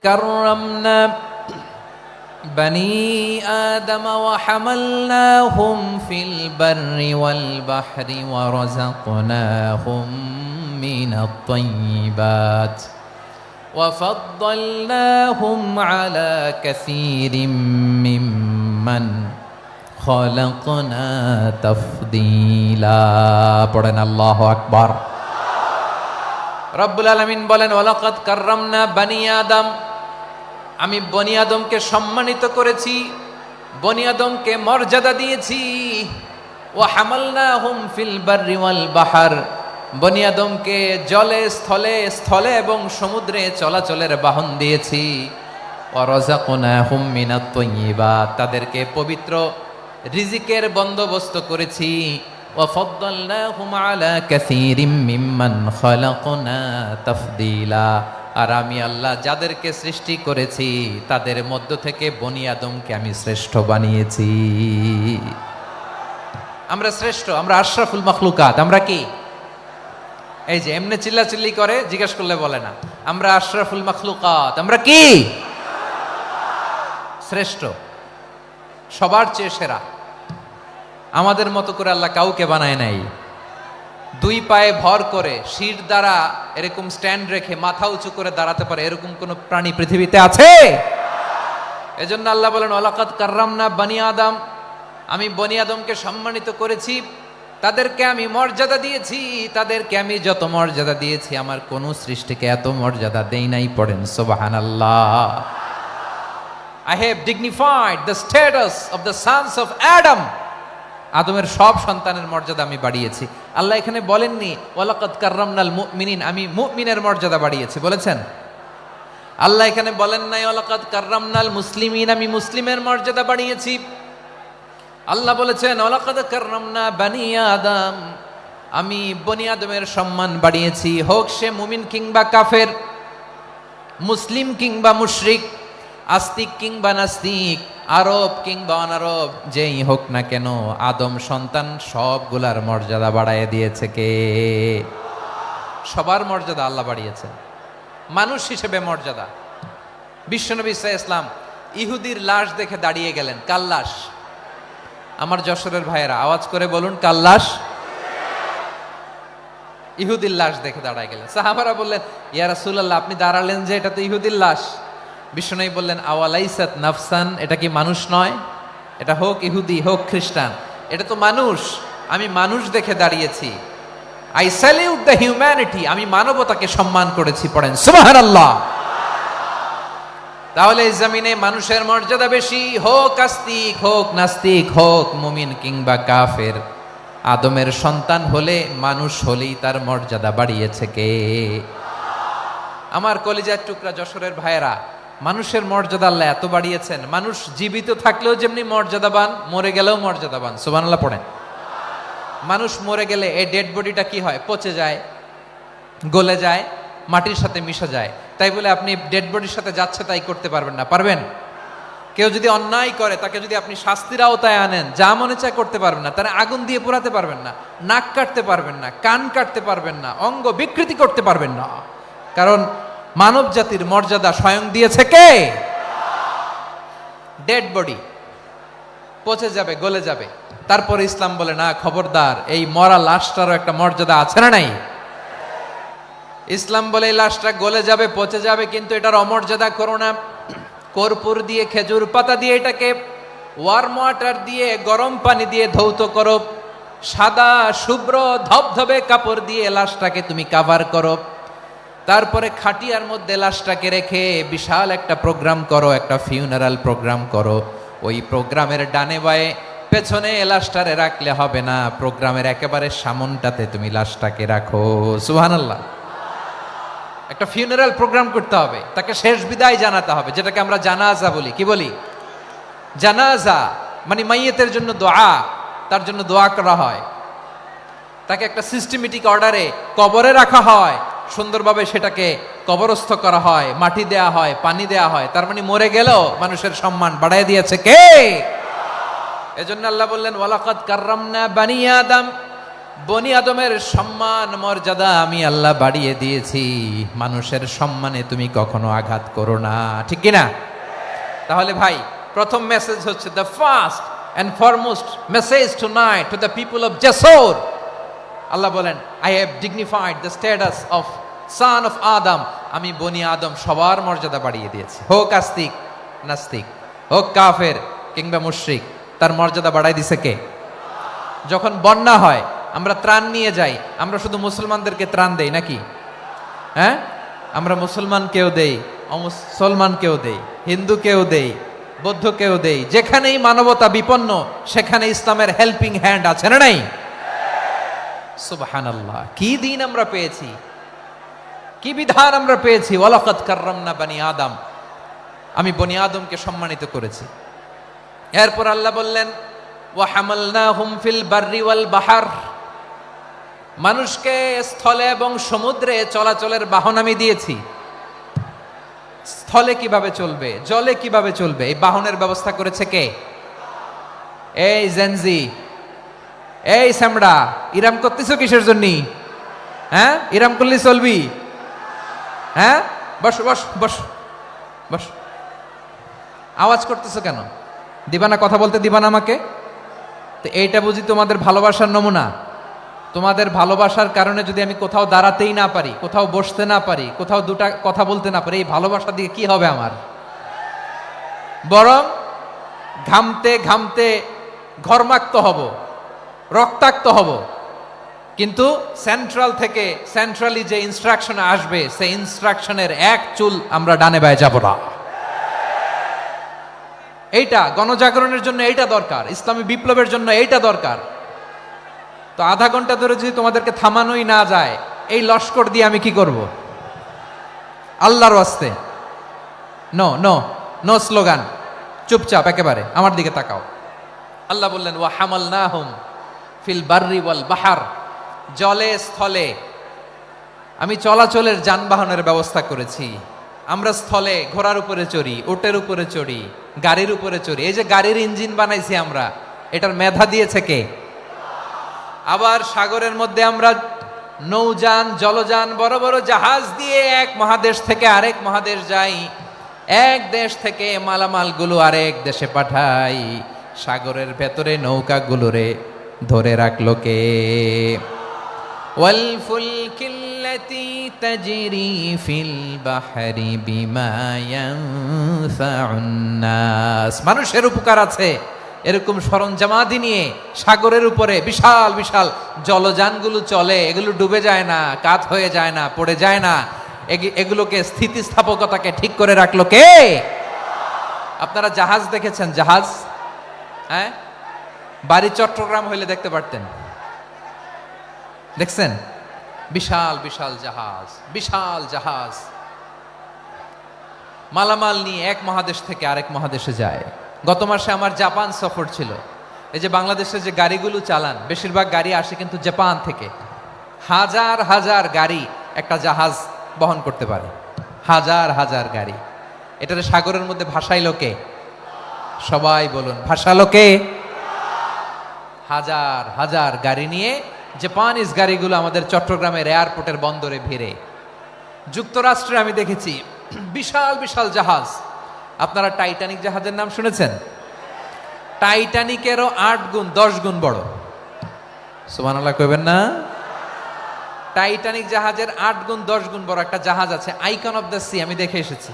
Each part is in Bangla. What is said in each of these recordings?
কাররামনা بني آدم وحملناهم في البر والبحر ورزقناهم من الطيبات وفضلناهم على كثير ممن خلقنا تفضيلا পড়েন আল্লাহু আকবার। রব্বুল আলামিন বলেন ওয়ালাকাদ কাররামনা বানি আদম, আমি বনি আদমকে সম্মানিত করেছি, বনি আদমকে মর্যাদা দিয়েছি। ওয়া হামালনাহুম ফিল বাররি ওয়াল বাহর, বনি আদমকে জলে স্থলে স্থলে এবং সমুদ্রে চলাচলের বাহন দিয়েছি। ওয়া রাযাকনাহুম মিনাত তাইয়্যিবাত, তাদেরকে পবিত্র রিজিকের বন্দোবস্ত করেছি। ওয়া ফাদ্দালনাহুম আলা কাসীরিম মিম্মান খালাকনা তাফদীলা, আর আমি আল্লাহ যাদেরকে সৃষ্টি করেছি তাদের মধ্য থেকে বনি আদমকে আমি শ্রেষ্ঠ বানিয়েছি। আমরা শ্রেষ্ঠ, আমরা আশরাফুল মাখলুকাত। আমরা কি এই যে এমনি চিল্লাচিল্লি করে জিজ্ঞেস করলে বলে না, আমরা আশরাফুল মাখলুকাত। আমরা কি শ্রেষ্ঠ, সবার চেয়ে সেরা। আমাদের মতো করে আল্লাহ কাউকে বানায় নাই। দুই পায়ে ভর করে শির দ্বারা এরকম স্ট্যান্ড রেখে মাথা উঁচু করে দাঁড়াতে পারে এরকম কোন প্রাণী পৃথিবীতে আছে? এজন্য আল্লাহ বলেন ওয়ালাকাদ কাররামনা বানি আদম, আমি বনি আদমকে সম্মানিত করেছি, তাদেরকে আমি মর্যাদা দিয়েছি। তাদেরকে আমি যত মর্যাদা দিয়েছি আমার কোন সৃষ্টিকে এত মর্যাদা দেই নাই। পড়েন সুবহানাল্লাহ। I have dignified the status of the sons of Adam, আদমের সব সন্তানের মর্যাদা আমি বাড়িয়েছি। আল্লাহ এখানে বলেননি ওয়ালাকাদ কাররামনাল মুমিনিন, আমি মুমিনের মর্যাদা বাড়িয়েছি, বলেছেন? আল্লাহ এখানে বলেন নাই ওয়ালাকাদ কাররামনাল মুসলিমিন, আমি মুসলিমের মর্যাদা বাড়িয়েছি। আল্লাহ বলেছেন ওয়ালাকাদ কাররামনা বানি আদম, আমি বনি আদমের সম্মান বাড়িয়েছি। হোক সে মুমিন কিংবা কাফের, মুসলিম কিংবা মুশরিক, আস্তিক কিংবা নাস্তিক, আরব কিংবা অনারব, যেই হোক না কেন আদম সন্তান সবগুলার মর্যাদা বাড়ায় দিয়েছে কে? সবার মর্যাদা আল্লাহ বাড়িয়েছে। মানুষ হিসেবে মর্যাদা। বিশ্বনবী সাল্লাল্লাহু আলাইহি ওয়াসাল্লাম ইহুদির লাশ দেখে দাঁড়িয়ে গেলেন। কার লাশ? আমার যশোরের ভাইয়েরা আওয়াজ করে বলুন, কার লাশ? ইহুদির লাশ দেখে দাঁড়ায় গেলেন। সাহাবারা বললেন ইয়া রাসূলুল্লাহ, আপনি দাঁড়ালেন যে, এটা তো ইহুদির লাশ। বিশ্বনবী বললেন আওয়ালাইসাত নাফসান, এটা কি মানুষ নয়? এটা হোক ইহুদি হোক খ্রিস্টান, এটা তো মানুষ। আমি মানুষ দেখে দাঁড়িয়েছি। আই স্যালিউট দ্য হিউম্যানিটি, আমি মানবতাকে সম্মান করেছি। পড়েন সুবহানাল্লাহ। তাহলে এই জমিনে মানুষের মর্যাদা বেশি, হোক আস্তিক হোক নাস্তিক, হোক মুমিন কিংবা কাফের। আদমের সন্তান হলে, মানুষ হলেই তার মর্যাদা বাড়িয়েছে কে? আমার কলিজার টুকরা যশোরের ভাইয়েরা, মানুষের মর্যাদা আল্লাহ এত বাড়িয়েছেন। মানুষ জীবিত থাকলেও যেমনি মর্যাদাবান, মরে গেলেও মর্যাদাবান। সুবহানাল্লাহ পড়েন। মানুষ মরে গেলে এই ডেড বডিটা কি হয়? পচে যায়, গলে যায়, মাটির সাথে মিশে যায়। তাই বলে আপনি ডেড বডির সাথে যাচ্ছে তাই করতে পারবেন না। পারবেন? কেউ যদি অন্যায় করে তাকে যদি আপনি শাস্তির আওতায় আনেন, যা মনে চায় করতে পারবেন না। তারা আগুন দিয়ে পোড়াতে পারবেন না, নাক কাটতে পারবেন না, কান কাটতে পারবেন না, অঙ্গ বিকৃতি করতে পারবেন না। কারণ মানব জাতির মর্যাদা স্বয়ং দিয়েছে কে? ডেড বডি পচে যাবে, গলে যাবে। তারপরে ইসলাম বলে না, খবরদার, এই মরা লাশটারও একটা মর্যাদা আছে না নাই? ইসলাম বলে এই লাশটা গলে যাবে, পচে যাবে, কিন্তু এটার অমর্যাদা করো না। কর্পূর দিয়ে, খেজুর পাতা দিয়ে, এটাকে ওয়ার্ম ওয়াটার দিয়ে, গরম পানি দিয়ে ধৌত করো। সাদা শুভ্র ধবধবে কাপড় দিয়ে লাশটাকে তুমি কাভার করো। তারপরে খাটিয়ার মধ্যে লাশটাকে রেখে বিশাল একটা প্রোগ্রাম করো, একটা ফিউনারাল প্রোগ্রাম করো। ওই প্রোগ্রামের ডানে বায়ে পেছনে লাশটারে রাখলে হবে না, প্রোগ্রামের একেবারে সামনটাতে তুমি লাশটাকে রাখো। সুবহানাল্লাহ। একটা ফিউনারাল প্রোগ্রাম করতে হবে, তাকে শেষ বিদায় জানাতে হবে, যেটাকে আমরা জানাজা বলি। কি বলি? জানাজা মানে মাইয়েতের জন্য দোয়া, তার জন্য দোয়া করা হয়। তাকে একটা সিস্টেমেটিক অর্ডারে কবরে রাখা হয়, সুন্দরভাবে সেটাকে কবরস্থ করা হয়, মাটি দেয়া হয়, পানি দেয়া হয়। তার মানে মরে গেলেও মানুষের সম্মান বাড়ায় দিয়েছে কে? এজন্য আল্লাহ বললেন ওয়ালাকাদ কাররামনা বানি আদম, বনি আদমের সম্মান মর্যাদা আমি আল্লাহ বাড়িয়ে দিয়েছি, মানুষের সম্মানে তুমি কখনো আঘাত করো না, ঠিক কিনা? তাহলে ভাই প্রথম মেসেজ হচ্ছে, the first and foremost message tonight to the people of জাসর, আল্লাহ বলেন, I have dignified the status of son of Adam, আমি বনি আদম সবার মর্যাদা বাড়িয়ে দিয়েছি, হোক আস্তিক নাস্তিক, হোক কাফের কিংবা মুশরিক, তার মর্যাদা বাড়াই দিছে কে? যখন বন্যা হয় আমরা ত্রাণ নিয়ে যাই, আমরা শুধু মুসলমানদেরকে ত্রাণ দেই নাকি? হ্যাঁ, আমরা মুসলমানকেও দেই, অমুসলমানকেও দেই, হিন্দুকেও দেই, বৌদ্ধকেও দেই, যেখানেই মানবতা বিপন্ন সেখানে ইসলামের হেল্পিং হ্যান্ড আছে না নাই? সুবহানাল্লাহ, কি দিন আমরা পেয়েছি, কি বিধান আমরা পেয়েছি। ওয়ালাকাদ কাররামনা বনি আদম, আমি বনি আদমকে সম্মানিত করেছি। এরপর আল্লাহ বললেন, ওয়া হামালনাহুম ফিল বাররি ওয়াল বাহর, মানুষকে স্থলে এবং সমুদ্রে চলাচলের বাহন আমি দিয়েছি। স্থলে কিভাবে চলবে, জলে কিভাবে চলবে, এই বাহনের ব্যবস্থা করেছে কে? এই জেনজি, এই সামড়া, ইরাম করতেছো কিসের জন্য? হ্যাঁ, ইরাম করলে চলবি? হ্যাঁ, বস বস বস বস, আওয়াজ করতেছো কেন? দিবা না, কথা বলতে দিবা না আমাকে? তো এইটা বুঝি তোমাদের ভালোবাসার নমুনা? তোমাদের ভালোবাসার কারণে যদি আমি কোথাও দাঁড়াতেই না পারি, কোথাও বসতে না পারি, কোথাও দুটা কথা বলতে না পারি, এই ভালোবাসা দিয়ে কি হবে আমার? বরং ঘামতে ঘামতে ঘর্মাক্ত হব, রক্তাক্ত হব। কিন্তু সেন্ট্রাল থেকে, সেন্ট্রালি যে ইনস্ট্রাকশন আসবে, সেই ইনস্ট্রাকশনের এক চুল আমরা ডানে বায়ে যাব না। এইটা গণজাগরণের জন্য এইটা দরকার, ইসলামী বিপ্লবের জন্য এইটা দরকার। তো আধা ঘন্টা ধরে যদি তোমাদেরকে থামানোই না যায়, এই লস্কর দিয়ে আমি কি করব? আল্লাহর ওয়াস্তে নো নো নো স্লোগান, চুপচাপ একেবারে আমার দিকে তাকাও। আল্লাহ বললেন, ওয়া হামালনাহুম ফিল বাররি ওয়াল বাহর, জলে স্থলে আমি চলাচলের যানবাহনের ব্যবস্থা করেছি। আমরা স্থলে ঘোড়ার উপরে চড়ি, উটের উপরে চড়ি, গাড়ির উপরে চড়ি। এই যে গাড়ির ইঞ্জিন বানাইছি আমরা, এটার মেধা দিয়েছে কে? আবার সাগরের মধ্যে আমরা নৌযান, জলযান, বড় বড় জাহাজ দিয়ে এক মহাদেশ থেকে আরেক মহাদেশ যাই, এক দেশ থেকে মালামালগুলো আরেক দেশে পাঠাই। সাগরের ভেতরে নৌকাগুলোরে ধরে রাখলো কে? ওয়াল ফুলকিল্লাতি তাজরি ফিল বাহরি বিমা ইয়ানফাউন নাস, মানুষের উপকার আছে এরকম সরঞ্জামাদি নিয়ে সাগরের উপরে বিশাল বিশাল জলযানগুলো চলে, এগুলো ডুবে যায় না, কাত হয়ে যায় না, পড়ে যায় না। এগুলোকে স্থিতিস্থাপকতাকে ঠিক করে রাখলো কে? আপনারা জাহাজ দেখেছেন? জাহাজ, হ্যাঁ, বাড়ি চট্টগ্রাম হইলে দেখতে পারতেন, দেখছেন? বিশাল বিশাল জাহাজ, বিশাল জাহাজ মালামাল নিয়ে এক মহাদেশ থেকে আরেক মহাদেশে যায়। গত মাসে আমার জাপান সফর ছিল। এই যে বাংলাদেশে যে গাড়িগুলো চালান, বেশিরভাগ গাড়ি আসে কিন্তু জাপান থেকে। হাজার হাজার গাড়ি একটা জাহাজ বহন করতে পারে, হাজার হাজার গাড়ি। এটারে সাগরের মধ্যে ভাসাইলো কে? সবাই বলুন, ভাসালো কে? হাজার হাজার গাড়ি নিয়ে জাপানিজ গাড়িগুলো আমাদের চট্টগ্রামের এয়ারপোর্টের বন্দরে ভিড়ে। যুক্তরাষ্ট্রে আমি দেখেছি বিশাল বিশাল জাহাজ। আপনারা টাইটানিক জাহাজের নাম শুনেছেন? টাইটানিকেরও 8 গুণ 10 গুণ বড়। সুবহানাল্লাহ কইবেন না? টাইটানিক জাহাজের 8 গুণ 10 গুণ বড় একটা জাহাজ আছে, আইকন অফ দ্য সি, আমি দেখে এসেছি।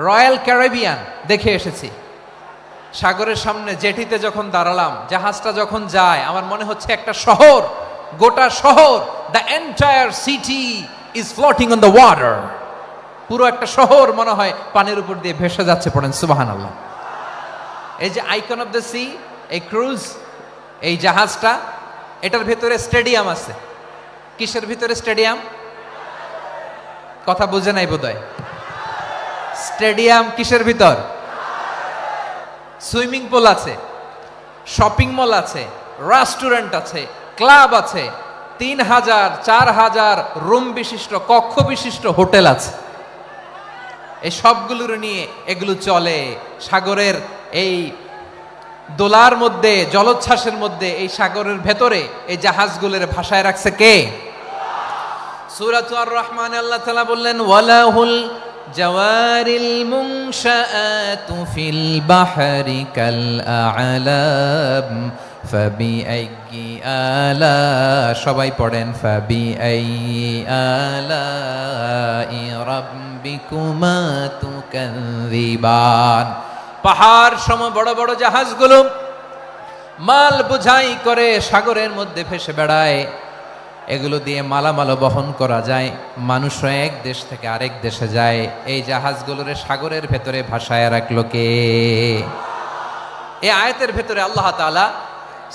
রয়্যাল ক্যারিবিয়ান দেখে এসেছি। সাগরের সামনে জেটিতে যখন দাঁড়ালাম, জাহাজটা যখন যায়, আমার মনে হচ্ছে একটা শহর, গোটা শহর, the entire city is floating on the water. পুরো একটা শহর মনে হয় পানির উপর দিয়ে ভেসে যাচ্ছে। পড়েন সুবহানাল্লাহ। এই যে আইকন অফ দ্য সি, এই ক্রুজ, এই জাহাজটা, এটার ভিতরে স্টেডিয়াম আছে। কিসের ভিতরে স্টেডিয়াম? কথা বুঝে নাই বোধহয়। স্টেডিয়াম কিসের ভিতর? সুইমিং পুল আছে, শপিং মল আছে, রেস্টুরেন্ট আছে, ক্লাব আছে, 3000 4000 রুম বিশিষ্ট, কক্ষ বিশিষ্ট হোটেল আছে। এই সবগুলোর নিয়ে এগুলো চলে সাগরের এই দোলার মধ্যে, জলোচ্ছ্বাসের মধ্যে, এই সাগরের ভেতরে এই জাহাজগুলোর ভাষায় রাখছে কে? সূরাতুর আর রহমানে আল্লাহ তাআলা বললেন ওয়ালাহুল জাওয়ারিল মুনশাআতু ফিল বাহরি কাল আ'লাম ফাবিআইয়ি আলা, সবাই পড়েন ফাবিআইয়ি আলাই রাব্বিকুমা তুকাযযিবান। পাহাড় সম বড় বড় জাহাজগুলো মাল বোঝাই করে সাগরের মধ্যে ভেসে বেড়ায়, এগুলো দিয়ে মালামাল বহন করা যায়, মানুষও এক দেশ থেকে আরেক দেশে যায়। এই জাহাজগুলোর সাগরের ভেতরে ভাসায় রাখলো কে? এই আয়াতের ভেতরে আল্লাহ তাআলা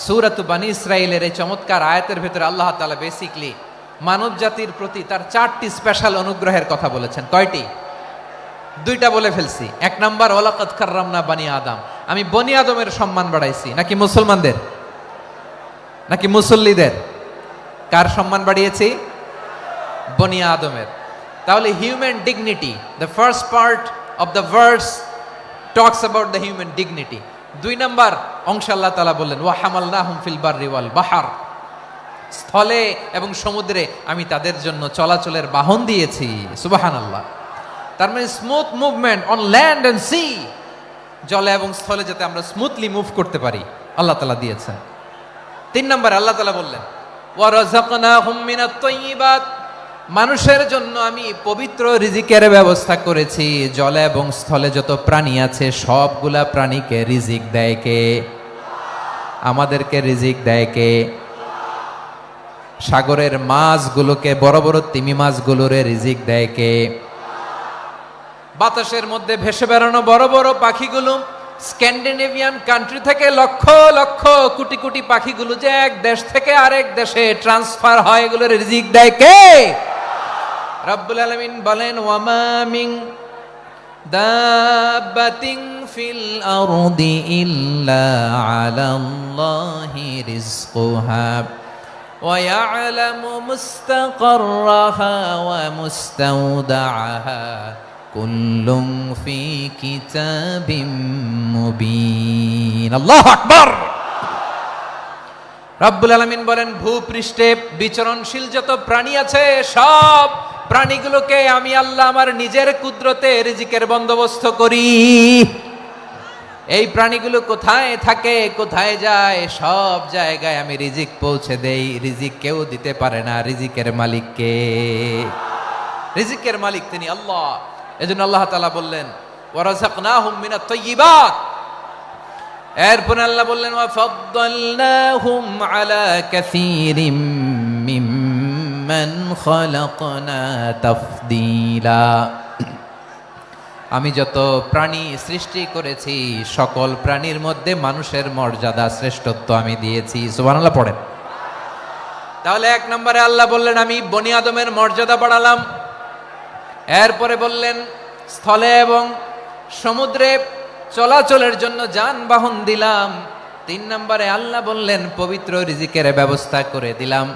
সূরাতু বানী ইসরাঈলের এই চমৎকার আয়াতের ভেতরে আল্লাহ তাআলা বেসিক্যালি মানব জাতির প্রতি তার 4টি স্পেশাল অনুগ্রহের কথা বলেছেন। কয়টি? 2টা বলে ফেলছি। 1 নাম্বার ওয়ালাকাদ কাররামনা বানি আদম, আমি বনি আদমের সম্মান বাড়াইছি। নাকি মুসলমানদের? নাকি মুসল্লিদের? কার সম্মান বাড়িয়েছি? বনি আদমের। তাহলে human dignity, the first part of the verse talks about the human dignity. 2 number অংশে আল্লাহ তাআলা বললেন ওয়া হামালনাহুম ফিল বাররি ওয়াল বাহর, স্থলে এবং সমুদ্রে আমি তাদের জন্য চলাচলের বাহন দিয়েছি। সুবহানাল্লাহ। তার মানে smooth movement on land and sea, জলে এবং স্থলে যাতে আমরা স্মুথলি মুভ করতে পারি আল্লাহ তাআলা দিয়েছেন। 3 নম্বরে আল্লাহ তাআলা বললেন ওয়া রাযাকনাহুম মিনাত তাইয়্যিবাত, মানুষের জন্য আমি পবিত্র রিজিকের ব্যবস্থা করেছি। জলে এবং স্থলে যত প্রাণী আছে সবগুলা প্রাণীকে রিজিক দেয় কে? আমাদেরকে রিজিক দেয় কে? সাগরের মাছগুলোকে, বড় বড় তিমি মাছগুলোরে রিজিক দেয় কে? বাতাসের মধ্যে ভেসে বেড়ানো বড় বড় পাখিগুলো, স্ক্যান্ডিনেভিয়ান কান্ট্রি থেকে লক্ষ লক্ষ কোটি কোটি পাখিগুলো যে এক দেশ থেকে আরেক দেশে ট্রান্সফার হয়, এগুলোর রিজিক দেয় কে? রব্বুল আলামিন বলেন ওয়ামা মিন দাব্বাতিন ফিল আরদি ইল্লা আলাল্লাহি রিজকুহা ওয়া ইয়ালামু মুস্তাকাররাহা ওয়া মুস্তাওদাআহা কুল্লুম ফি কিতাবিম মুবিন। আল্লাহু আকবার। রব্বুল আলামিন বলেন ভূপৃষ্ঠে বিচরণশীল যত প্রাণী আছে সব প্রাণীগুলোকে আমি আল্লাহ আমার নিজের কুদরতে রিজিকের বন্দোবস্ত করি। এই প্রাণীগুলো কোথায় থাকে, কোথায় যায়, সব জায়গায় আমি রিজিক পৌঁছে দেই। রিজিক কেউ দিতে পারে না, রিজিকের মালিক কে? রিজিকের মালিক তিনি আল্লাহ। এজন্য আল্লাহ তাআলা বললেন ওয়া রাযাকনাহুম মিনাত তাইয়্যিবাত। এরপর আল্লাহ বললেন ওয়া ফাদ্দালনাহুম আলা কাসীরিম মিম্মান খালাকনা তাফদীলা। আমি যত প্রাণী সৃষ্টি করেছি সকল প্রাণীর মধ্যে মানুষের মর্যাদা শ্রেষ্ঠত্ব আমি দিয়েছি। সুবহানাল্লাহ পড়েন। তাহলে 1 নম্বরে আল্লাহ বললেন আমি বনি আদমের মর্যাদা বাড়ালাম। এরপরে বললেন স্থলে এবং সমুদ্রে চলাচলের জন্য যানবাহন দিলাম। 3 নম্বরে আল্লাহ বললেন পবিত্র রিজিকের ব্যবস্থা করে দিলাম।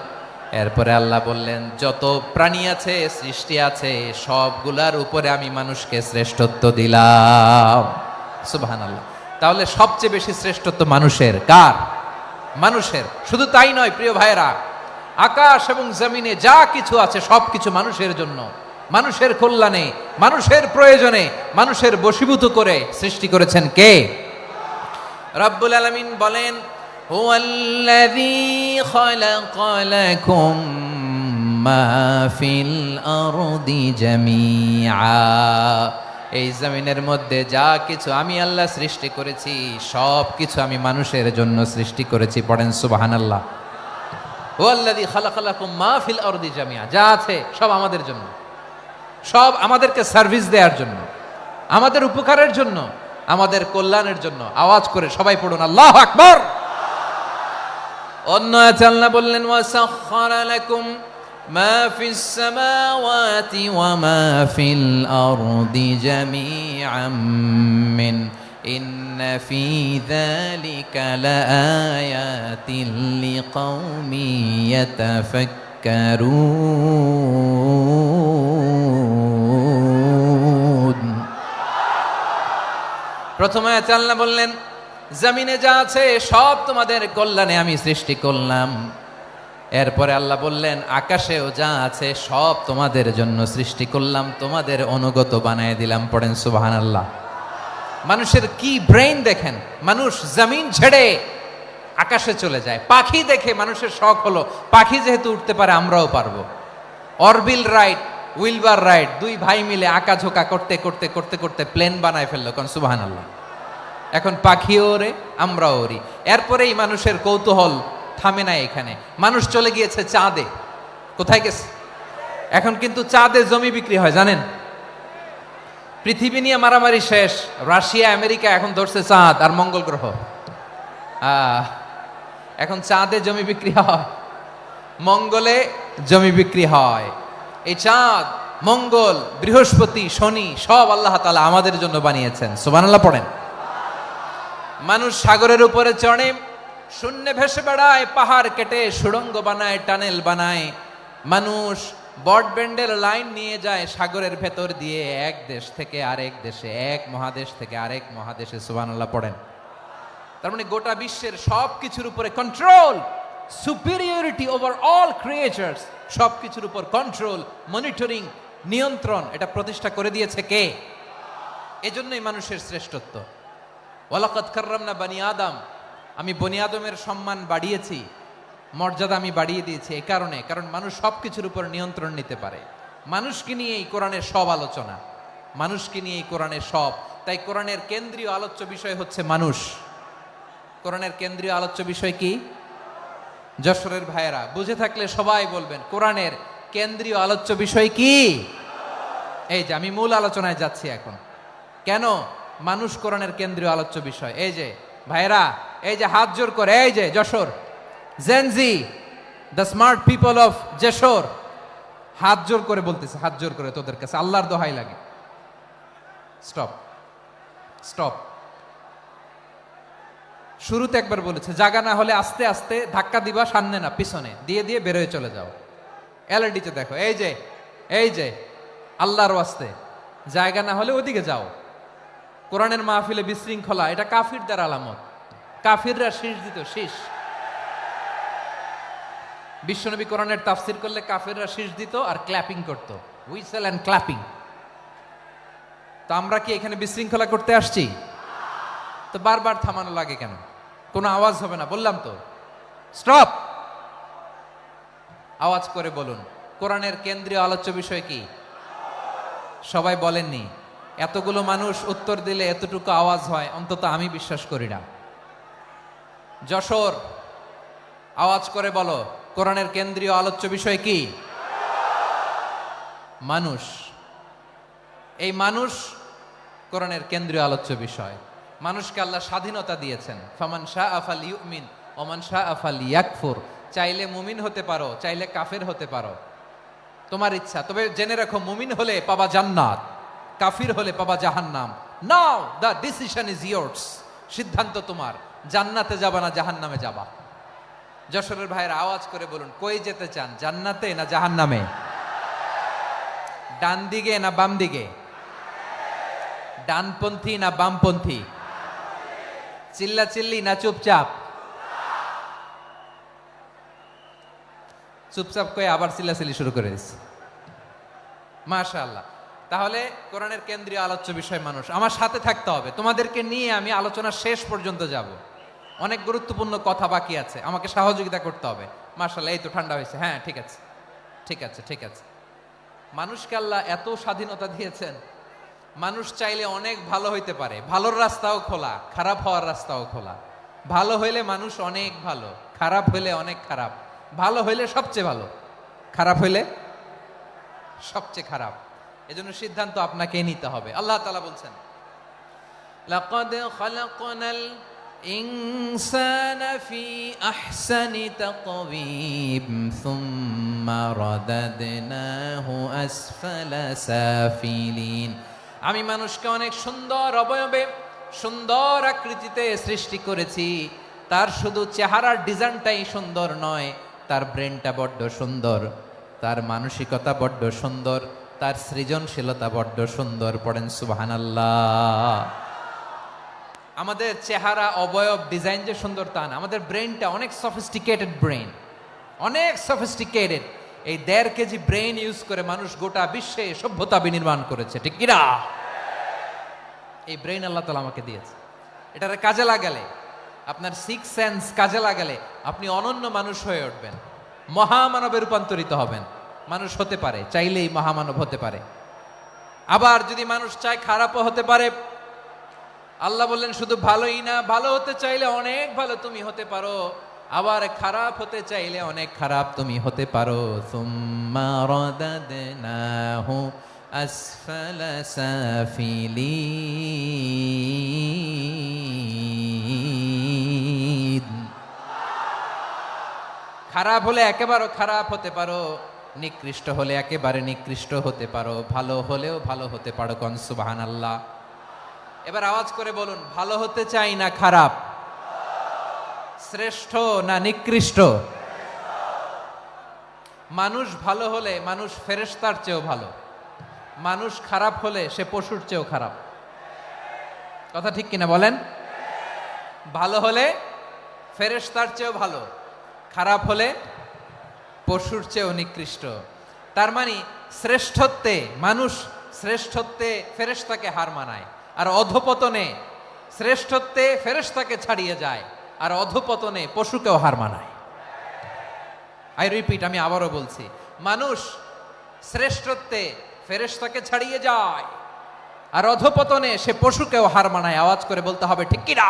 এরপরে আল্লাহ বললেন যত প্রাণী আছে, সৃষ্টি আছে, সবগুলার উপরে আমি মানুষকে শ্রেষ্ঠত্ব দিলাম। সুবহানাল্লাহ। তাহলে সবচেয়ে বেশি শ্রেষ্ঠত্ব মানুষের। কার? মানুষের। শুধু তাই নয় প্রিয় ভাইরা, আকাশ এবং জমিনে যা কিছু আছে সবকিছু মানুষের জন্য, মানুষের কল্যাণে, মানুষের প্রয়োজনে, মানুষের বশীভূত করে সৃষ্টি করেছেন কে? রব্বুল আলামিন বলেন হুয়াল্লাযী খালাকা লাকুম মা ফিল আরদি জামিআ। এই জমিনের মধ্যে যা কিছু আমি আল্লাহ সৃষ্টি করেছি সব কিছু আমি মানুষের জন্য সৃষ্টি করেছি। পড়েন সুবহানাল্লাহ। হুয়াল্লাযী খালাকা লাকুম মা ফিল আরদি জামিআ, যা আছে সব আমাদের জন্য, সব আমাদেরকে সার্ভিস দেওয়ার জন্য, আমাদের উপকারের জন্য, আমাদের কল্যাণের জন্য। আওয়াজ করে সবাই পড়ুন আল্লাহু আকবার। অন্য আয়াতে আল্লাহ বললেন ওয়াসাখখারা লাকুম মা ফিস সামাওয়াতি ওয়া মা ফিল আরদি জামিআম মিন ইন্না ফি যালিকা লাআয়াতিন লিকাউমিন ইয়াতাফাক্কারুন। প্রথমে আয়াতে আল্লাহ বললেন জমিনে যা আছে সব তোমাদের কল্যাণে আমি সৃষ্টি করলাম। এরপরে আল্লাহ বললেন আকাশেও যা আছে সব তোমাদের জন্য সৃষ্টি করলাম, তোমাদের অনুগত বানায় দিলাম। পড়েন সুবহানাল্লাহ। মানুষের কি ব্রেইন দেখেন, মানুষ জমিন ছেড়ে আকাশে চলে যায়। পাখি দেখে মানুষের শখ হলো পাখি যেহেতু উঠতে পারে আমরাও পারবো। অরবিল রাইট, উইলবার রাইট, দুই ভাই মিলে আঁকাঝোঁকা করতে করতে করতে করতে প্লেন বানায় ফেললো। কারণ সুবহানাল্লাহ। এখন পাখিও ওরে, আমরাও ওরি। এরপরেই মানুষের কৌতূহল থামে না এখানে, মানুষ চলে গিয়েছে চাঁদে। কোথায় গেছে? এখন কিন্তু চাঁদে জমি বিক্রি হয় জানেন। পৃথিবী নিয়ে মারামারি শেষ, রাশিয়া আমেরিকা এখন ধরছে চাঁদ আর মঙ্গল গ্রহ। এখন চাঁদে জমি বিক্রি হয়, মঙ্গলে জমি বিক্রি হয়। এই চাঁদ, মঙ্গল, বৃহস্পতি, শনি সব আল্লাহ তাআলা আমাদের জন্য বানিয়েছেন। সুবহানাল্লাহ পড়েন। মানুষ সাগরের উপরে চড়ে, শূন্যে ভেসে বেড়ায়, পাহাড় কেটে সুড়ঙ্গ বানায়, টানেল বানায়। মানুষ ব্রডব্যান্ডের লাইন নিয়ে যায় সাগরের ভেতর দিয়ে, এক দেশ থেকে আরেক দেশে, এক মহাদেশ থেকে আরেক মহাদেশে। সুবহানাল্লাহ পড়েন। তার মানে গোটা বিশ্বের সব কিছুর উপরে control, superiority over all creatures, সব কিছুর উপর কন্ট্রোল, মনিটরিং, নিয়ন্ত্রণ, এটা প্রতিষ্ঠা করে দিয়েছে কে? এজন্যই মানুষের শ্রেষ্ঠত্ব। ওয়ালাকাদ কাররামনা বানি আদম, আমি বনি আদমের সম্মান বাড়িয়েছি, মর্যাদা আমি বাড়িয়ে দিয়েছি এই কারণে, কারণ মানুষ সব কিছুর উপর নিয়ন্ত্রণ নিতে পারে। মানুষকে নিয়ে এই কোরআনের সব আলোচনা, মানুষকে নিয়ে এই কোরআনের সব। তাই কোরআনের কেন্দ্রীয় আলোচ্য বিষয় হচ্ছে মানুষ। কোরআনের কেন্দ্রীয় আলোচ্য বিষয় কি? যশোরের ভাইয়েরা বুঝে থাকলে সবাই বলবেন কোরআনের কেন্দ্রীয় আলোচ্য বিষয় কি? এই যে আমি মূল আলোচনায় যাচ্ছি এখন। কেন মানুষ কোরআনের কেন্দ্রীয় আলোচ্য বিষয়? এই যে ভাইয়েরা, এই যে হাত জোর করে, এই যে Jessore Gen Z, the smart people of Jessore, হাত জোর করে বলতেছে, হাত জোর করে তোদের কাছে আল্লাহর দোহাই লাগে, স্টপ স্টপ। শুরুতে একবার বলেছে জায়গা না হলে আস্তে আস্তে ধাক্কা দিবা, সামনে না পিছনে দিয়ে দিয়ে বেরোয় চলে যাও। এলইডিতে দেখো, এই যে আল্লাহর ওয়াস্তে জায়গা না হলে ওদিকে যাও। কোরআনের মাহফিলে বিশৃঙ্খলা, এটা কাফিরদের আলামত। কাফিররা শীষ দিত, শীষ। বিশ্বনবী কোরআনের তাফসির করলে কাফিররা শীষ দিত আর ক্ল্যাপিং করত, হুইসেল এন্ড ক্ল্যাপিং। তো আমরা কি এখানে বিশৃঙ্খলা করতে আসছি? তো বারবার থামানো লাগে কেন? কোনো আওয়াজ হবে না, বললাম তো স্টপ। আওয়াজ করে বলুন কোরআনের কেন্দ্রীয় আলোচ্য বিষয় কি? সবাই বলেননি। এতগুলো মানুষ উত্তর দিলে এতটুকু আওয়াজ হয়, অন্তত আমি বিশ্বাস করি না। যশোর আওয়াজ করে বলো কোরআনের কেন্দ্রীয় আলোচ্য বিষয় কি? মানুষ। এই মানুষ কোরআনের কেন্দ্রীয় আলোচ্য বিষয়। মানুষকে আল্লাহ স্বাধীনতা দিয়েছেন। ফামান শাআ ফালইউমিন ওয়া মান শাআ ফালইয়াকফুর। চাইলে মুমিন হতে পারো, চাইলে কাফের হতে পারো, তোমার ইচ্ছা। তবে জেনে রাখো মুমিন হলে পাবা জান্নাত, কাফির হলে পাবা জাহান্নাম। নাও দ্য ডিসিশন ইজ ইয়ার্স। সিদ্ধান্ত তোমার, জান্নাতে যাবা না জাহান্নামে যাবা। যশোরের ভাইয়ের আওয়াজ করে বলুন কই যেতে চান, জান্নাতে না জাহান্নামে? ডান দিকে না বাম দিকে? ডানপন্থী না বামপন্থী? চিল্লা চিল্লি না চুপচাপ? চুপচাপ কয়ে আবার চিল্লাচিল্লি শুরু করে দিচ্ছে। মাশাআল্লাহ। তাহলে কোরআনের কেন্দ্রীয় আলোচ্য বিষয় মানুষ। আমার সাথে থাকতে হবে, তোমাদেরকে নিয়ে আমি আলোচনা শেষ পর্যন্ত যাব। অনেক গুরুত্বপূর্ণ কথা বাকি আছে, আমাকে সহযোগিতা করতে হবে। মাশাআল্লাহ, এই তো ঠান্ডা হয়েছে। হ্যাঁ ঠিক আছে ঠিক আছে ঠিক আছে। মানুষকে আল্লাহ এত স্বাধীনতা দিয়েছেন, মানুষ চাইলে অনেক ভালো হইতে পারে। ভালোর রাস্তাও খোলা, খারাপ হওয়ার রাস্তাও খোলা। ভালো হইলে মানুষ অনেক ভালো, খারাপ হইলে অনেক খারাপ। ভালো হইলে সবচেয়ে ভালো, খারাপ হইলে সবচেয়ে খারাপ। এজন্য সিদ্ধান্ত আপনাকে নিতে হবে। আল্লাহ তাআলা বলছেন লাকাদ খালাকনাল ইনসানা ফি আহসানি তাকওয়িম সুম্মা রাদাদনাহু আসফালা সাফিলিন। আমি মানুষকে অনেক সুন্দর অবয়বে, সুন্দর আকৃতিতে সৃষ্টি করেছি। তার শুধু চেহারার ডিজাইনটাই সুন্দর নয়, তার ব্রেনটা বড্ড সুন্দর, তার মানসিকতা বড্ড সুন্দর, তার সৃজনশীলতা বড্ড সুন্দর। পড়েন সুবহানাল্লাহ। আমাদের চেহারা অবয়ব ডিজাইন যে সুন্দর তা না, আমাদের ব্রেনটা অনেক সফিস্টিকেটেড ব্রেন, অনেক সফিস্টিকেটেড। এই 1.5 কেজি ব্রেন ইউজ করে মানুষ গোটা বিশ্বে সভ্যতা বিনির্মাণ করেছে, ঠিক কিনা? এই ব্রেন আল্লাহ তাআলা আমাকে দিয়েছে। এটার কাজে লাগালে, আপনার 6 সেন্স কাজে লাগালে আপনি অনন্য মানুষ হয়ে উঠবেন, মহামানবে রূপান্তরিত হবেন। মানুষ হতে পারে, চাইলেই মহামানব হতে পারে। আবার যদি মানুষ চায় খারাপও হতে পারে। আল্লাহ বললেন শুধু ভালোই না, ভালো হতে চাইলে অনেক ভালো তুমি হতে পারো, আবার খারাপ হতে চাইলে অনেক খারাপ তুমি হতে পারো। সুম্মা রাদাদনাহু আসফালা সাফিলিন। খারাপ হলে একেবারে খারাপ হতে পারো, নিকৃষ্ট হলে একেবারে নিকৃষ্ট হতে পারো, ভালো হলেও ভালো হতে পারো। কোন সুবহানাল্লাহ। এবার আওয়াজ করে বলুন, ভালো হতে চাই না খারাপ, শ্রেষ্ঠ না নিকৃষ্ট? মানুষ ভালো হলে মানুষ ফেরেশতার চেয়েও ভালো, মানুষ খারাপ হলে সে পশুর চেয়েও খারাপ। কথা ঠিক কিনা বলেন? ভালো হলে ফেরেশতার চেয়েও ভালো, খারাপ হলে পশুর চেয়েও নিকৃষ্ট। তার মানে শ্রেষ্ঠত্বে মানুষ, শ্রেষ্ঠত্বে ফেরেশতাকে হার মানায়, আর অধপতনে শ্রেষ্ঠত্বে ফেরেশতাকে ছাড়িয়ে যায়, আর অধপতনে পশুকেও হার মানায়। আই রিপিট, আমি আবারও বলছি, মানুষ শ্রেষ্ঠত্বে ফেরেশতাকে ছাড়িয়ে যায়, আর অধপতনে সে পশুকেও হার মানায়। আওয়াজ করে বলতে হবে ঠিক কিনা?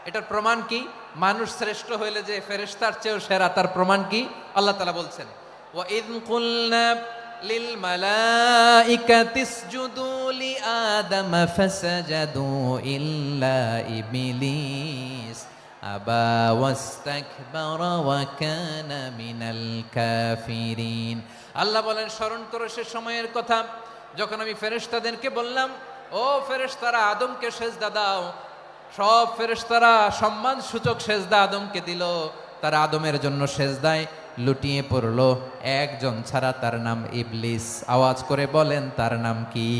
এটার প্রমাণ কি? মানুষ শ্রেষ্ঠ হইলে যে ফেরেশতার চেয়েও সেরা, তার প্রমাণ কি? আল্লাহ তাআলা বলছেন, ওয়া ইয কুলনা লিল মালাইকাতি ইসজুদু লি আদম ফাসাজাদু ইল্লা ইবলিস আবা ওয়াস্তাকবারা ওয়া কানা মিনাল কাফিরিন। আল্লাহ বলেন, স্মরণ করো সে সময়ের কথা যখন আমি ফেরেশতাদেরকে বললাম, ও ফেরেশতারা আদমকে সেজদা দাও। সব ফেরেশতারা সম্মান সূচক সেজদা আদমকে দিল, তারা আদমের জন্য সেজদায় লুটিয়ে পড়লো, একজন ছাড়া, তার নাম ইবলিস। আওয়াজ করে বলেন, তার নাম কি?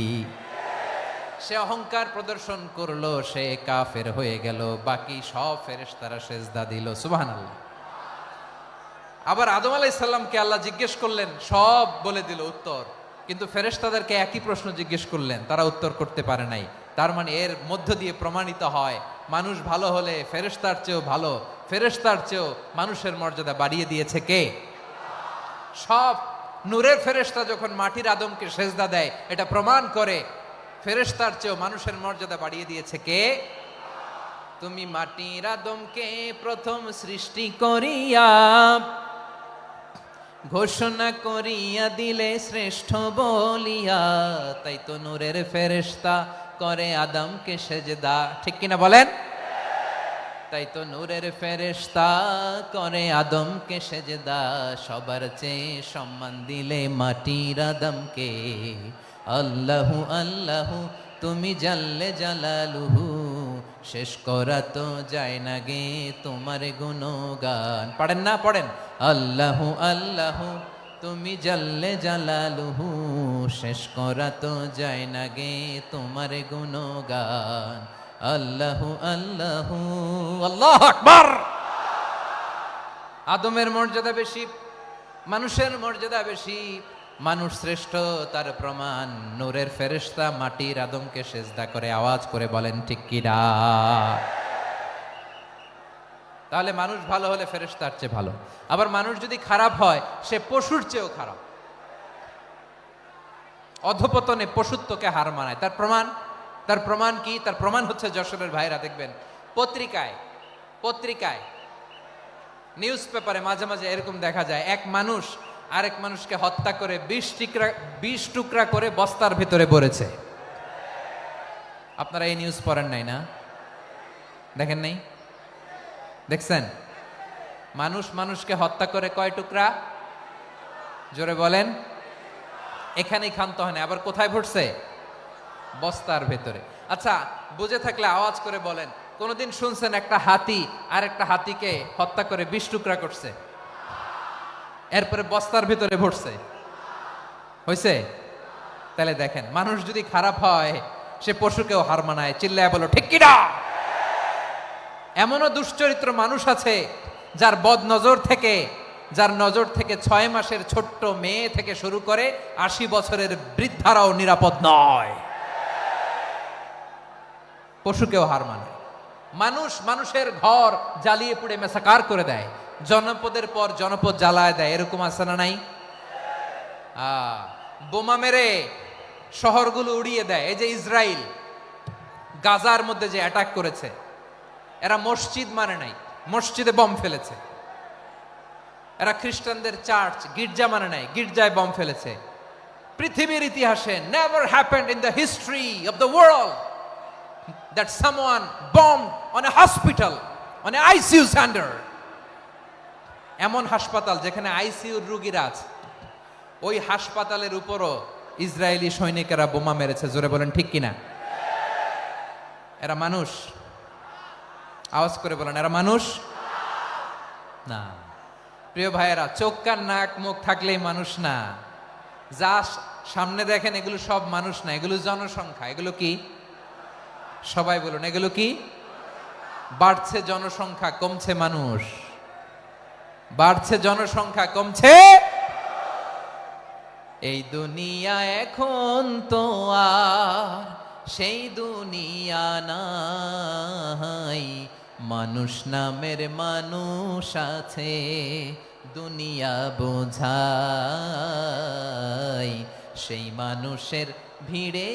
সে অহংকার প্রদর্শন করলো, সে কাফের হয়ে গেল, বাকি সব ফেরেশতারা সেজদা দিল। সুবহানাল্লাহ। আবার আদম আলাইহিস সালামকে আল্লাহ জিজ্ঞেস করলেন, সব বলে দিল উত্তর, কিন্তু ফেরেশতাদেরকে একই প্রশ্ন জিজ্ঞেস করলেন, তারা উত্তর করতে পারে নাই। তার মানে এর মধ্য দিয়ে প্রমাণিত হয়, মানুষ ভালো হলে ফেরেশতার চেয়েও ভালো, ফেরেশতার চেয়েও মানুষের মর্যাদা বাড়িয়ে দিয়েছে কে? সব নূরের ফেরেশতা যখন মাটির আদমকে সেজদা দেয়, এটা প্রমাণ করে ফেরেশতার চেয়েও মানুষের মর্যাদা বাড়িয়ে দিয়েছে কে? তুমি মাটির আদমকে প্রথম সৃষ্টি করিয়া ঘোষণা করিয়া দিলে শ্রেষ্ঠ বলিয়া, তাই তো নূরের ফেরেশতা করে আদমকে সেজদা। ঠিক কিনা বলেন? তাই তো নূরের ফেরেশতা করে আদমকে সেজদা, সবার চেয়ে সম্মান দিলে মাটির আদমকে। আল্লাহু আল্লাহু তুমি জাল্লে জালালুহু, শেষ করা তো যায় না গে তোমার গুণগান। পড়েন না? পড়েন। আল্লাহু আল্লাহু তুমি জাল্লে জালালুহু, শেষ করা তো যায় না গে তোমার গুণগান। আল্লাহু আল্লাহু আল্লাহু আকবার। আদমের মর্যাদা বেশি, মানুষের মর্যাদা বেশি, মানুষ শ্রেষ্ঠ, তার প্রমাণ নূরের ফেরেশতা মাটির আদমকে সেজদা করে। আওয়াজ করে বলেন ঠিক কিনা? তাহলে মানুষ ভালো হলে ফেরেশতার চেয়ে ভালো, আবার মানুষ যদি খারাপ হয় সে পশুর চেয়েও খারাপ, অধপতনে পশুত্বকে হার মানায়। তার প্রমাণ, তার প্রমাণ কি? তার প্রমাণ হচ্ছে যশোরের ভাইরা দেখবেন পত্রিকায় নিউজ পেপারে মাঝে মাঝে এরকম দেখা যায়, এক মানুষ আরেক মানুষকে হত্যা করে 20 টুকরা করে বস্তার ভিতরে ভরেছে। আপনারা এই নিউজ পড়েন নাই না? দেখেন নাই? দেখছেন? মানুষ মানুষকে হত্যা করে কয় টুকরা? জোরে বলেন। এখানেই ক্ষান্ত হয় না, আবার কোথায় ভরছে? বস্তার ভেতরে। আচ্ছা, বুঝে থাকলে আওয়াজ করে বলেন, কোনদিন শুনছেন একটা হাতি আর একটা হাতিকে হত্যা করে 20 টুকরা করছে, এরপরে বস্তার ভিতরে ভরছে? হয়েছে? তাহলে দেখেন, মানুষ যদি খারাপ হয় সে পশুকেও হার মানায়। চিল্লায় বলো ঠিক কিনা? এমনও দুশ্চরিত্র মানুষ আছে যার যার নজর থেকে 6 মাসের ছোট্ট মেয়ে থেকে শুরু করে 80 বছরের বৃদ্ধারাও নিরাপদ নয়। পশুকেও হার মানায়। মানুষের ঘর জ্বালিয়ে পুড়ে মেসাকার করে দেয়, জনপদের পর জনপদ জ্বালায় দেয়। এরকম আছে না নাই? বোমা মেরে শহরগুলো উড়িয়ে দেয়। এই যে ইসরায়েল গাজার মধ্যে যে অ্যাটাক করেছে, এরা মসজিদ মানে নাই, মসজিদে বম ফেলেছে। এরা খ্রিস্টানদের চার্চ গির্জা মানে নাই, গির্জায় বম ফেলেছে। পৃথিবীর ইতিহাসে never happened in the history of the world that someone bombed on a hospital, on a ICU center. এমন হাসপাতাল যেখানে আইসিইউর রোগীরা আছে, ওই হাসপাতালের উপরও ইসরায়েলি সৈনিকেরা বোমা মেরেছে। জোরে বলেন ঠিক কিনা? এরা মানুষ? আওয়াজ করে বলেন, এরা মানুষ না। প্রিয় ভাইয়েরা, চোখ কান নাক মুখ থাকলেই মানুষ না। যা সামনে দেখেন এগুলো সব মানুষ না, এগুলো জনসংখ্যা। এগুলো কি? সবাই বলুন, এগুলো কি? বাড়ছে জনসংখ্যা, কমছে মানুষ। বাড়ছে জনসংখ্যা, কমছে। এই দুনিয়া এখন তো আর সেই দুনিয়া নাই, মানুষ নামের মানুষ আছে, দুনিয়া বোঝাই, সেই মানুষের ভিড়ে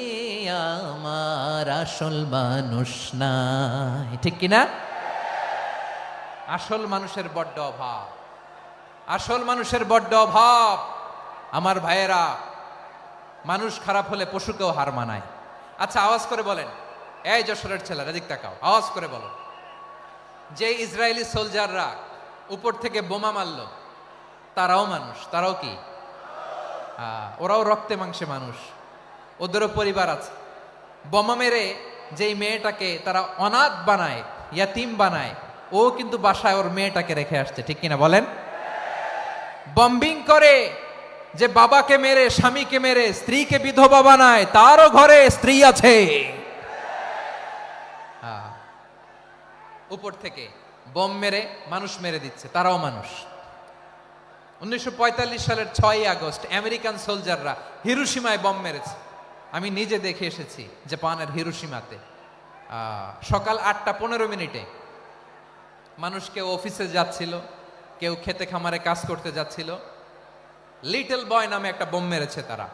আমার আসল মানুষ নাই। ঠিক কিনা? আসল মানুষের বড্ড অভাব, আসল মানুষের বড্ড অভাব। আমার ভাইয়েরা, মানুষ খারাপ হলে পশুকেও হার মানায়। আচ্ছা, আওয়াজ করে বলেন, এই যশোরের ছেলেরা এদিক তাকাও, আওয়াজ করে বলো, যে ইসরায়েলি সোলজাররা উপর থেকে বোমা মারলো, তারাও মানুষ? তারাও কি? ওরাও রক্তে মাংসে মানুষ, ওদেরও পরিবার আছে। বোমা মেরে যেই মেয়েটাকে তারা অনাথ বানায়, ইয়াতিম বানায়, ও কিন্তু বাসায় ওর মেয়েটাকে রেখে আসছে। ঠিক কিনা বলেন? বম্বিং করে যে বাবাকে মেরে, স্বামীকে মেরে স্ত্রীকে বিধবা বানায়, তারও ঘরে স্ত্রী আছে। উপর থেকে বোম মেরে মানুষ মেরে দিচ্ছে, তারাও মানুষ। 1945 সালের 6 আগস্ট আমেরিকান সোলজাররা হিরোশিমায় বম মেরেছে। আমি নিজে দেখে এসেছি জাপানের হিরোশিমাতে। সকাল 8:15 মানুষ কেউ অফিসে যাচ্ছিল, কেউ খেতে খামারে কাজ করতে যাচ্ছিল। লিটল বয় নামে একটা বোম মেরেছে তারা।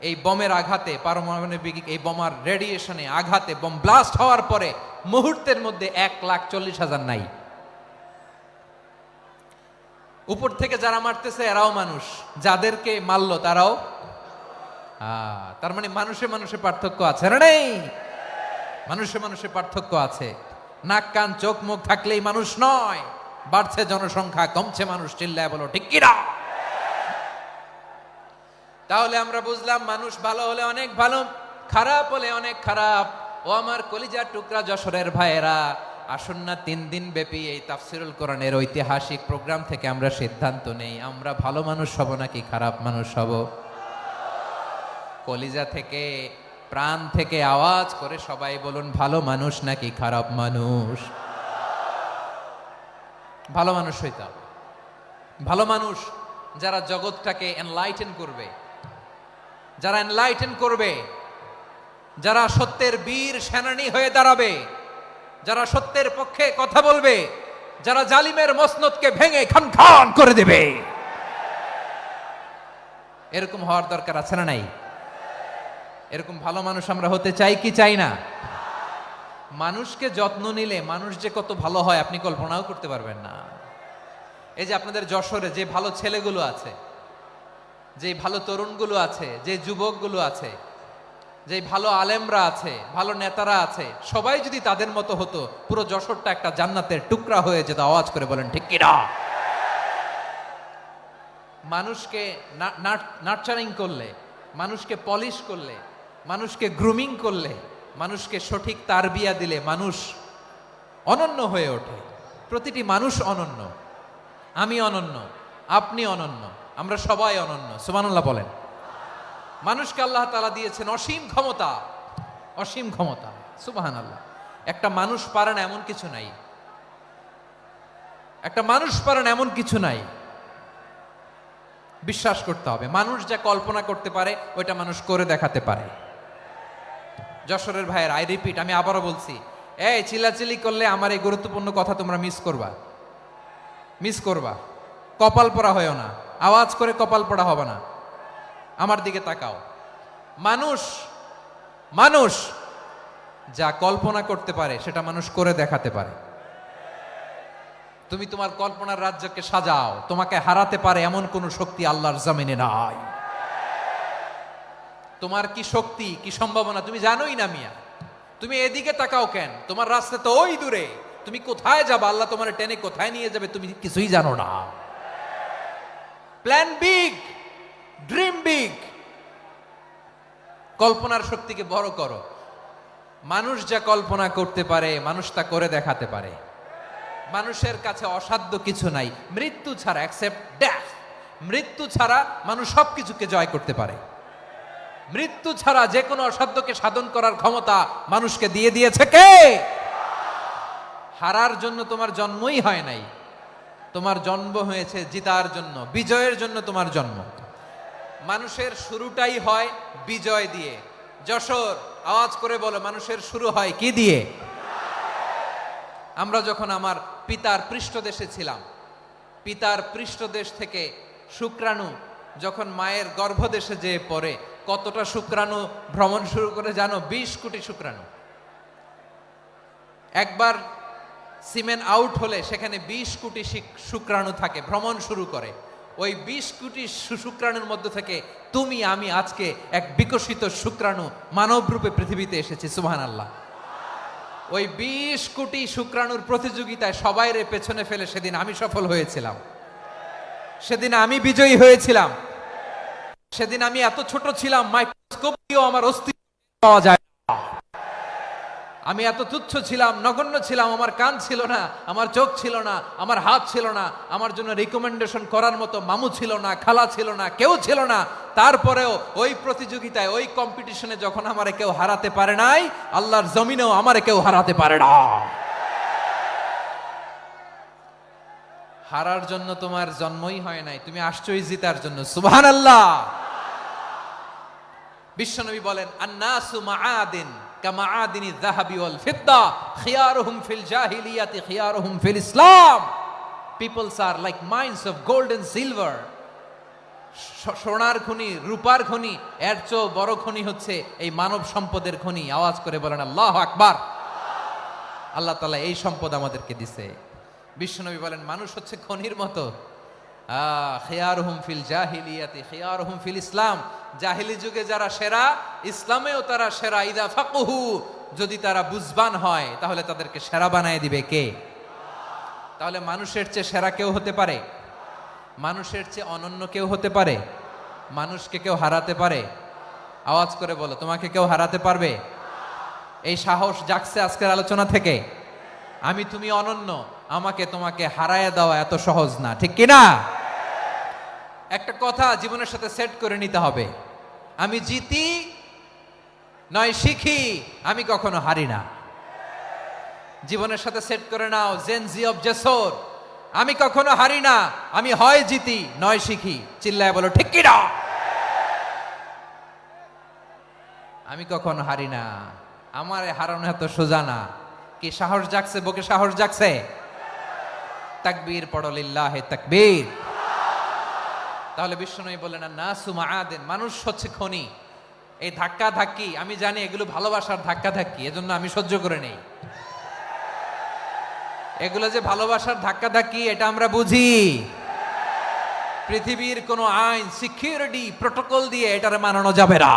এই বোমের আঘাতে, পারমাণবিক এই বোমার রেডিয়েশনে আঘাতে, বোম ব্লাস্ট হওয়ার পরে মুহূর্তের মধ্যে 1,40,000 নাই। উপর থেকে যারা মারতেছে এরাও মানুষ, যাদেরকে মারলো তারাও। তার মানে মানুষে মানুষে পার্থক্য আছে না? নেই? মানুষে মানুষে পার্থক্য আছে। নাক কান চোখ মুখ থাকলেই মানুষ নয়। বাড়ছে জনসংখ্যা, কমছে মানুষ। চিল্লায় বলো ঠিক কিনা? তাহলে আমরা বুঝলাম, মানুষ ভালো হলে অনেক ভালো, খারাপ হলে অনেক খারাপ। ও আমার কলিজার টুকরা যশোরের ভাইয়েরা, আসুন না 3 দিন ব্যাপী এই তাফসিরুল কোরআনের ঐতিহাসিক প্রোগ্রাম থেকে আমরা সিদ্ধান্ত নেই, আমরা ভালো মানুষ হব নাকি খারাপ মানুষ হব। কলিজা থেকে, প্রাণ থেকে আওয়াজ করে সবাই বলুন, ভালো মানুষ নাকি খারাপ মানুষ? ভালো মানুষ হইতে হবে। ভালো মানুষ যারা জগৎটাকে এনলাইটেন করবে, যারা এনলাইটেন করবে, যারা সত্যের বীর সেনানী হয়ে দাঁড়াবে, যারা সত্যের পক্ষে কথা বলবে, যারা জালিমের মসনদকে ভেঙে খান খান করে দেবে। এরকম হওয়ার দরকার আছে না নাই? এরকম ভালো মানুষ আমরা হতে চাই কি চাই না? মানুষকে যত্ন নিলে মানুষ যে কত ভালো হয় আপনি কল্পনাও করতে পারবেন না। এই যে আপনাদের যশোরে যে ভালো ছেলেগুলো আছে, যে ভালো তরুণগুলো আছে, যে যুবকগুলো আছে, যে ভালো আলেমরা আছে, ভালো নেতারা আছে, সবাই যদি তাদের মতো হতো, পুরো যশোরটা একটা জান্নাতের টুকরা হয়ে যেত। আওয়াজ করে বলেন ঠিক কিনা? মানুষকে নার্চারিং করলে, মানুষকে পলিশ করলে, মানুষকে গ্রুমিং করলে, মানুষকে সঠিক তারবিয়া দিলে মানুষ অনন্য হয়ে ওঠে। প্রতিটি মানুষ অনন্য। আমি অনন্য, আপনি অনন্য, আমরা সবাই অনন্য। সুবহানাল্লাহ বলেন। মানুষকে আল্লাহ তাআলা দিয়েছেন অসীম ক্ষমতা, অসীম ক্ষমতা, সুবহানাল্লাহ। একটা মানুষ পারে না এমন কিছু নাই, একটা মানুষ পারে না এমন কিছু নাই। বিশ্বাস করতে হবে, মানুষ যা কল্পনা করতে পারে ওইটা মানুষ করে দেখাতে পারে। যশোরের ভাইয়ের, আই রিপিট, আমি আবারও বলছি, এই চিল্লাচিল্লি করলে আমার এই গুরুত্বপূর্ণ কথা তোমরা মিস করবা। কপাল পড়া হয়েও না, আওয়াজ করে কপাল পড়া হবে না। আমার দিকে তাকাও। মানুষ যা কল্পনা করতে পারে সেটা মানুষ করে দেখাতে পারে। তুমি তোমার কল্পনার রাজ্যকে সাজাও, তোমাকে হারাতে পারে এমন কোন শক্তি আল্লাহর জমিনে নাই। তোমার কি শক্তি, কি সম্ভাবনা তুমি জানোই না মিয়া। তুমি এদিকে তাকাও কেন? তোমার রাস্তা তো ওই দূরে। তুমি কোথায় যাবে, আল্লাহ তোমার টেনে কোথায় নিয়ে যাবে তুমি কিছুই জানো না। প্ল্যান বিগ, ড্রিম বিগ, কল্পনার শক্তিকে বড় করো। মানুষ যা কল্পনা করতে পারে মানুষ তা করে দেখাতে পারে। মানুষের কাছে অসাধ্য কিছু নাই, মৃত্যু ছাড়া, এক্সেপ্ট ডেথ। মৃত্যু ছাড়া মানুষ সবকিছুকে জয় করতে পারে। মৃত্যু ছাড়া যে কোনো অসাধ্যকে সাধন করার ক্ষমতা মানুষকে দিয়ে দিয়েছে কে? হারার জন্য তোমার জন্মই হয় নাই, তোমার জন্ম হয়েছে জিতার জন্য, বিজয়ের জন্য তোমার জন্ম। মানুষের শুরুটাই হয় বিজয় দিয়ে। যশোর, আওয়াজ করে বলো, মানুষের শুরু হয় কি দিয়ে? আমরা যখন আমার পিতার পৃষ্ঠদেশে ছিলাম, পিতার পৃষ্ঠদেশ থেকে শুক্রাণু যখন মায়ের গর্ভদেশে যেয়ে পড়ে, কতটা শুক্রাণু ভ্রমণ শুরু করে জানো? 20 কোটি শুক্রাণু। একবার সিমেন আউট হলে সেখানে 20 কোটি শুক্রাণু থাকে, ভ্রমণ শুরু করে। ওই 20 কোটি শুক্রাণুর মধ্যে থেকে তুমি আমি আজকে এক বিকশিত শুক্রাণু মানব রূপে পৃথিবীতে এসেছি, সুবহানাল্লাহ। ওই 20 কোটি শুক্রাণুর প্রতিযোগিতায় সবাই রে পেছনে ফেলে সেদিন আমি সফল হয়েছিলাম, সেদিন আমি বিজয়ী হয়েছিলাম। সেদিন আমি এত ছোট ছিলাম, মাইক্রোস্কোপ দিয়েও আমার অস্তিত্ব পাওয়া যায় না। আমি এত তুচ্ছ ছিলাম, নগণ্য ছিলাম। আমার কান ছিল না, আমার চোখ ছিল না, আমার হাত ছিল না, আমার জন্য রিকমেন্ডেশন করার মতো মামু ছিল না, খালা ছিল না, কেউ ছিল না। তারপরেও ওই প্রতিযোগিতায়, ওই কম্পিটিশনে যখন আমারে কেউ হারাতে পারে নাই, আল্লাহর জমিনেও আমারে কেউ হারাতে পারে না। হারার জন্য তোমার জন্মই হয় নাই, তুমি আসছোই জিতার জন্য, সুবহানাল্লাহ। বিশ্বনবী বলেন, আন্নাসু মাআদিন কামাআদিনি যাহাবি ওয়াল ফিদ্দা খিয়ারুহুম ফিল জাহিলিয়াতি খিয়ারুহুম ফিল ইসলাম। Peoples are like mines of gold and silver. সোনার খনি, রূপার খনি, এর চেয়েও বড় খনি হচ্ছে এই মানব সম্পদের খনি। আওয়াজ করে বলেন আল্লাহু আকবার। আল্লাহ তাআলা এই সম্পদ আমাদেরকে দিছে। বিশ্বনবী বলেন, মানুষ হচ্ছে খনির মতো। খিয়ারুহুম ফিল জাহিলিয়াতি খিয়ারুহুম ফিল ইসলাম। জাহিলি যুগে যারা সেরা, ইসলামেও তারা সেরা। ইদা ফাকুহু, যদি তারা বুঝবান হয় তাহলে তাদেরকে সেরা বানায় দিবে কে? তাহলে মানুষের চেয়ে সেরা কেউ হতে পারে? মানুষের চেয়ে অনন্য কেউ হতে পারে? মানুষকে কেউ হারাতে পারে? আওয়াজ করে বলো, তোমাকে কেউ হারাতে পারবে? এই সাহস জাগছে আজকের আলোচনা থেকে। আমি তুমি অনন্য, আমাকে তোমাকে হারায় দেওয়া এত সহজ না, ঠিক কিনা? একটা কথা জীবনের সাথে সেট করে নিতে হবে, আমি জিতি নয় শিখি, আমি কখনো হারি না। জীবনের সাথে সেট করে নাও, জেনজি অফ যশোর, আমি কখনো হারি না, আমি হয় জিতি নয় শিখি। চিল্লায় বলো ঠিক কিনা? আমি কখনো হারি না, আমার হারানো এত সোজা না। কি সাহস জাগছে? বুকে সাহস জাগছে? তাকবীর পড়ো, লিল্লাহে তাকবীর। তাহলে বিশ্বনবী বলেন, নাসু মাআদিন, মানুষ হচ্ছে খনি। এই ধাক্কা ধাক্কি, আমি জানি এগুলো ভালোবাসার ধাক্কা ধাক্কি, এজন্য আমি সহ্য করে নেই। এগুলো যে ভালোবাসার ধাক্কা ধাক্কি এটা আমরা বুঝি। পৃথিবীর কোন আইন, সিকিউরিটি প্রোটোকল দিয়ে এটারে মানানো যাবে না,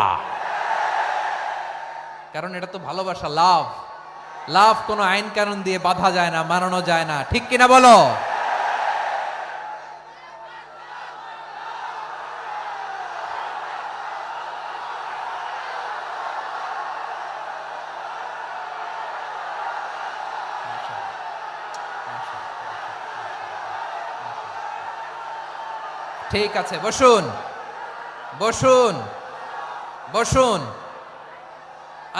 কারণ এটা তো ভালোবাসা, লাভ। লাভ কোনো আইন কানুন দিয়ে বাধা যায় না, মানানো যায় না, ঠিক কিনা বলো? ঠিক আছে, বসুন বসুন বসুন।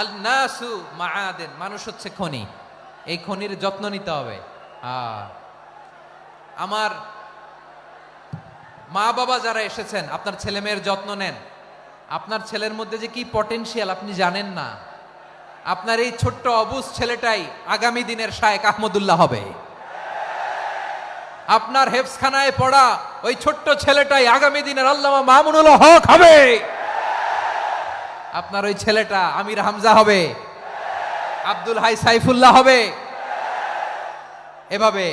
আল নাসু মাআদেন, মানুষ হচ্ছে খনি, এই খনির যত্ন নিতে হবে। আমার মা বাবা যারা এসেছেন, আপনার ছেলে মেয়ের যত্ন নেন। আপনার ছেলের মধ্যে যে কি পটেনশিয়াল আপনি জানেন না। আপনার এই ছোট্ট অবুজ ছেলেটাই আগামী দিনের শায়েখ আহমদুল্লাহ হবে। আপনার হেফজখানায় পড়া ওই ছোট্ট ছেলেটাই আগামী দিনের আল্লামা মামুনুল হক হবে। আপনার ওই ছেলেটা আমির হামজা হবে, আব্দুল হাই সাইফুল্লাহ হবে। এভাবে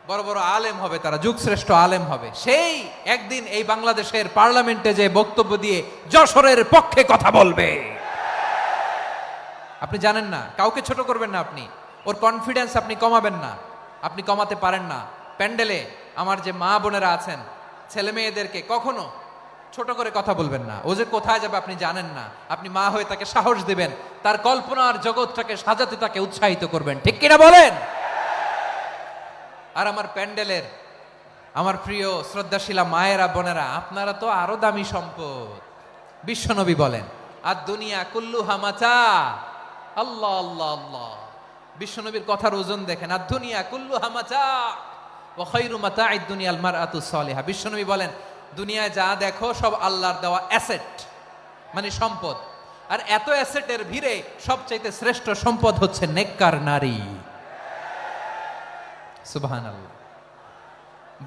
বড় বড় আলেম হবে, তারা যুগশ্রেষ্ঠ আলেম হবে। সেই একদিন এই বাংলাদেশের পার্লামেন্টে যে বক্তব্য দিয়ে যশোরের পক্ষে কথা বলবে। আপনি জানেন না, কাউকে ছোট করবেন না আপনি, ওর কনফিডেন্স আপনি কমাবেন না, আপনি কমাতে পারেন না। প্যান্ডেলে আমার যে মা বোনেরা আছেন, ছেলে মেয়েদেরকে কখনো ছোট করে কথা বলবেন না। ও যে কোথায় যাবে আপনি জানেন না, আপনি মা হয়ে তাকে সাহস দিবেন, তার কল্পনার জগৎটাকে সাজাতে তাকে উৎসাহিত করবেন, ঠিক কিনা বলেন? আর আমার প্যান্ডেলের আমার প্রিয় শ্রদ্ধাশীলা মায়েরা বোনেরা, আপনারা তো আরো দামি সম্পদ। বিশ্বনবী বলেন, আর দুনিয়া কুল্লুহা মাতা। আল্লাহ আল্লাহ আল্লাহ, বিশ্বনবীর কথার ওজন দেখেন। আর দুনিয়া কুল্লুহা মাতা ওয়া খায়রু মাতা'আদ দুনিয়াল মারআতু সালিহা। বিশ্বনবী বলেন, দুনিয়ায় যা দেখো সব আল্লাহর দেওয়া অ্যাসেট, মানে সম্পদ। আর এত অ্যাসেটের ভিড়ে সবচাইতে শ্রেষ্ঠ সম্পদ হচ্ছে নেককার নারী। সুবহানাল্লাহ।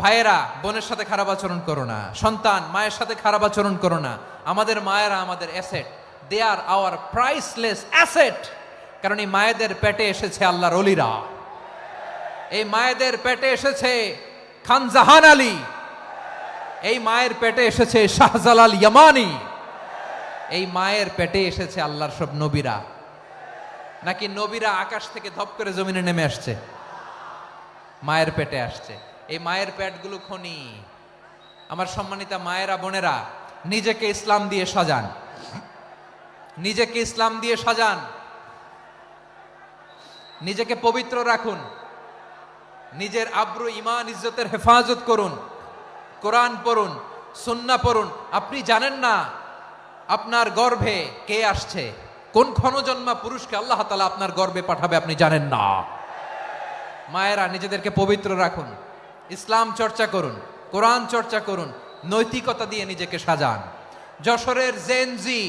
ভাইয়েরা বোনের সাথে খারাপ আচরণ করো না, সন্তান মায়ের সাথে খারাপ আচরণ করো না। আমাদের মায়েরা আমাদের asset, they are our priceless asset. কারণ এই মায়েদের পেটে এসেছে আল্লাহর ওলিরা, এই মায়েদের পেটে এসেছে খান জাহান আলী, এই মায়ের পেটে এসেছে শাহজালাল ইয়ামানি, এই মায়ের পেটে এসেছে আল্লাহর সব নবীরা। নাকি নবীরা আকাশ থেকে ধপ করে জমিনে নেমে আসছে? মায়ের পেটে আসছে। এই মায়ের পেটগুলো খনি। আমার সম্মানিতা মায়েরা বোনেরা, নিজেকে ইসলাম দিয়ে সাজান, নিজেকে ইসলাম দিয়ে সাজান, নিজেকে পবিত্র রাখুন, নিজের আব্রু ইমান ইজ্জতের হেফাজত করুন, কোরআন পড়ুন, সুন্নাহ পড়ুন। আপনি জানেন না আপনার গর্ভে কে আসছে, কোন ক্ষণজন্মা পুরুষকে আল্লাহ তাআলা আপনার গর্ভে পাঠাবে আপনি জানেন না। মায়েরা নিজেদেরকে পবিত্র রাখুন, ইসলাম চর্চা করুন, কোরআন চর্চা করুন, নৈতিকতা দিয়ে নিজেকে সাজান। যশোরের জেনজি,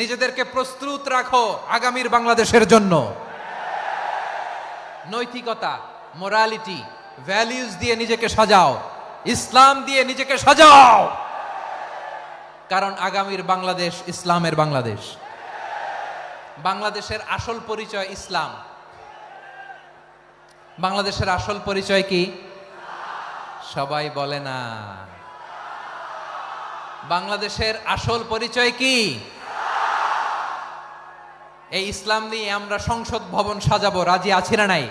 নিজেদেরকে প্রস্তুত রাখো আগামীর বাংলাদেশের জন্য। নৈতিকতা, মোরালিটি, ভ্যালিউজ দিয়ে নিজেকে সাজাও, ইসলাম দিয়ে নিজেকে সাজাও। কারণ আগামীর বাংলাদেশ ইসলামের বাংলাদেশ। বাংলাদেশের আসল পরিচয় ইসলাম। বাংলাদেশের আসল পরিচয় কি? সবাই বলে না। বাংলাদেশের আসল পরিচয় কি? এই ইসলাম নিয়ে আমরা সংসদ ভবন সাজাবো, রাজি আছি না নাই?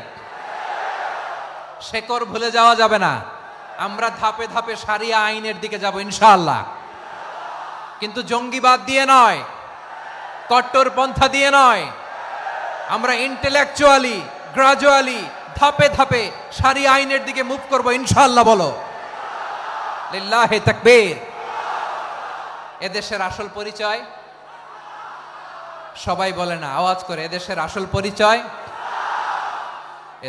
শেকড় ভুলে যাওয়া যাবে না। আমরা ধাপে ধাপে শারিয়া আইনের দিকে যাব ইনশাআল্লাহ, কিন্তু জঙ্গিবাদ দিয়ে নয়, কট্টর পন্থা দিয়ে নয়। আমরা ইন্টেলেকচুয়ালি, গ্রাজুয়ালি, ধাপে ধাপে শারিয়া আইনের দিকে মুভ করব ইনশাআল্লাহ। বলো লিল্লাহি তাকবীর। এদেশের আসল পরিচয় সবাই বলে না, আওয়াজ করে, এদেশের আসল পরিচয়।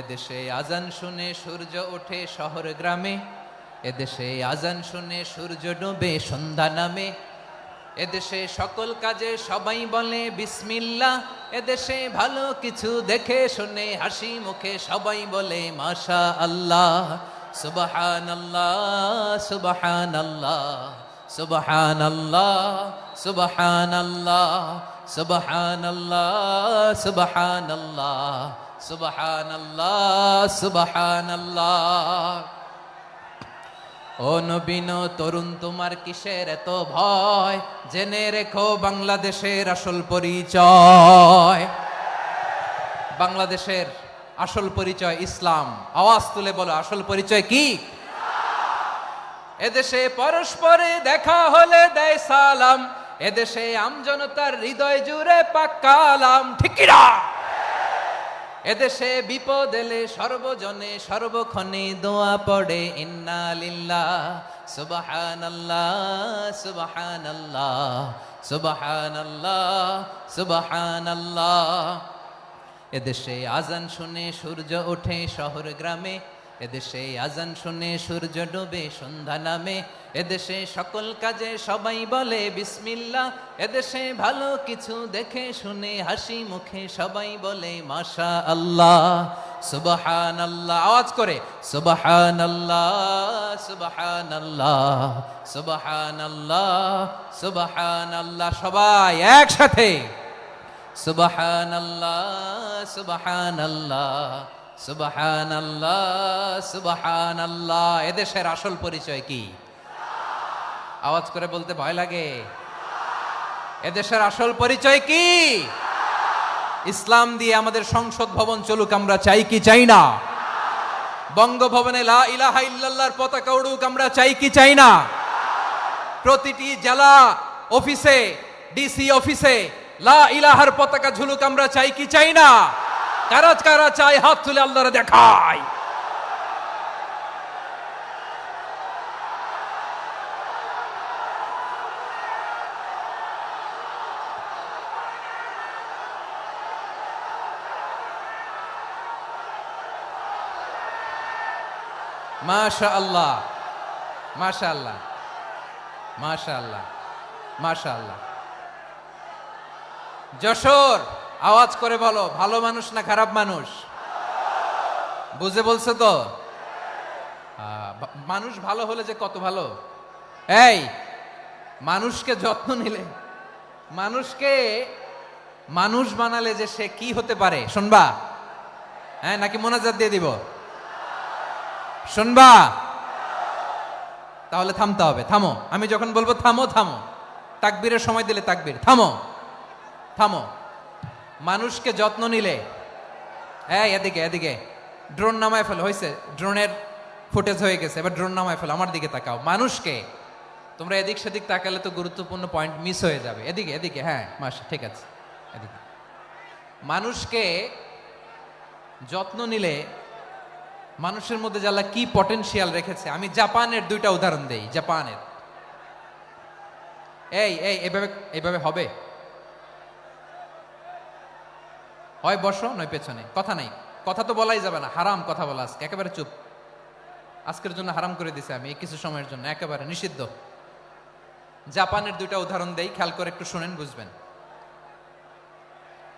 এদেশে আজান শুনে সূর্য ওঠে শহর গ্রামে, এদেশে আজান শুনে সূর্য ডুবে সন্ধ্যা নামে, এদেশে সকল কাজে সবাই বলে বিসমিল্লাহ, এদেশে ভালো কিছু দেখে শুনে হাসি মুখে সবাই বলে মাশা আল্লাহ। সুবহানাল্লাহ সুবহানাল্লাহ সুবহানাল্লাহ সুবহানাল্লাহ সুবহানাল্লাহ সুবহানাল্লাহ সুবহানাল্লাহ সুবহানাল্লাহ। ও নবীন তরুণ, তোমার কিসের এত ভয়? জেনে রেখো বাংলাদেশের আসল পরিচয়। বাংলাদেশের আসল পরিচয় ইসলাম। আওয়াজ তুলে বলো, আসল পরিচয় কি? এদেশে পরস্পরে দেখা হলে দেয় সালাম, এদেশে আমজনতার হৃদয় জুড়ে পাক কালাম, ঠিক কি না? এদেশে বিপদ এলে সর্বজনে সর্বক্ষণে দোয়া পড়ে ইন্না লিল্লাহ সুবহানাল্লাহ সুবহানাল্লাহ সুবহানাল্লাহ সুবহানাল্লাহ। এদেশে আজান শুনে সূর্য ওঠে শহর গ্রামে, এদেশে আজান শুনে সূর্য ডোবে সন্ধ্যা নামে, এদেশে সকল কাজে সবাই বলে বিসমিল্লাহ, এদেশে ভালো কিছু দেখে শুনে হাসি মুখে সবাই বলে মাশা আল্লাহ সুবহানাল্লাহ। আওয়াজ করে সুবহানাল্লাহ সুবহানাল্লাহ সুবহানাল্লাহ সুবহানাল্লাহ। সবাই একসাথে সুবহানাল্লাহ সুবহানাল্লাহ সুবহানাল্লাহ সুবহানাল্লাহ। এদেশের আসল পরিচয় কি? আওয়াজ করে বলতে ভয় লাগে। এদেশের আসল পরিচয় কি? ইসলাম দিয়ে আমাদের সংসদ ভবন চলুক, আমরা চাই কি চাই না? বঙ্গভবনে লা ইলাহা ইল্লাল্লাহর পতাকা উড়ুক, আমরা চাই কি চাই না? প্রতিটি জেলা অফিসে, ডিসি অফিসে লা ইলাহার পতাকা ঝুলুক, আমরা চাই কি চাই না? কারা কারা চাই হাত তুলে আল্লাহরে দেখায়। মাশাআল্লাহ মাশাআল্লাহ মাশাআল্লাহ মাশাআল্লাহ। যশোর আওয়াজ করে বলো, ভালো মানুষ না খারাপ মানুষ? বুঝে বলছো তো? মানুষ ভালো হলে যে কত ভালো। এই মানুষকে যত্ন নিলে, মানুষকে মানুষ বানালে যে সে কি হতে পারে শুনবা? হ্যাঁ, নাকি মোনাজাত দিয়ে দিব? শুনবা? তাহলে থামতে হবে। থামো, আমি যখন বলবো থামো থামো, তাকবীরের সময় দিলে তাকবীর, থামো থামো। মানুষকে যত্ন নিলে, হ্যাঁ এদিকে এদিকে, ড্রোন নামায় ফেলো। হয়েছে, ড্রোনের ফুটেজ হয়ে গেছে, এবার ড্রোন নামায় ফেলো। আমার দিকে তাকাও। মানুষকে, তোমরা এদিক সেদিক তাকালে তো গুরুত্বপূর্ণ পয়েন্ট মিস হয়ে যাবে। এদিকে এদিকে, হ্যাঁ মাস ঠিক আছে, এদিকে। মানুষকে যত্ন নিলে মানুষের মধ্যে যারা কি পটেনশিয়াল রেখেছে, আমি জাপানের দুইটা উদাহরণ দেই। জাপানের, এই এই এইভাবে এইভাবে হবে, হয় বসো নয় পেছনে, কথা নাই, কথা তো বলাই যাবে না, হারাম কথা বলা আজকে, একেবারে চুপ। আজকের জন্য হারাম করে দিছে আমি, এই কিছু সময়ের জন্য একেবারে নিষিদ্ধ। জাপানের দুইটা উদাহরণ দেই, খেয়াল করে একটু শুনেন, বুঝবেন।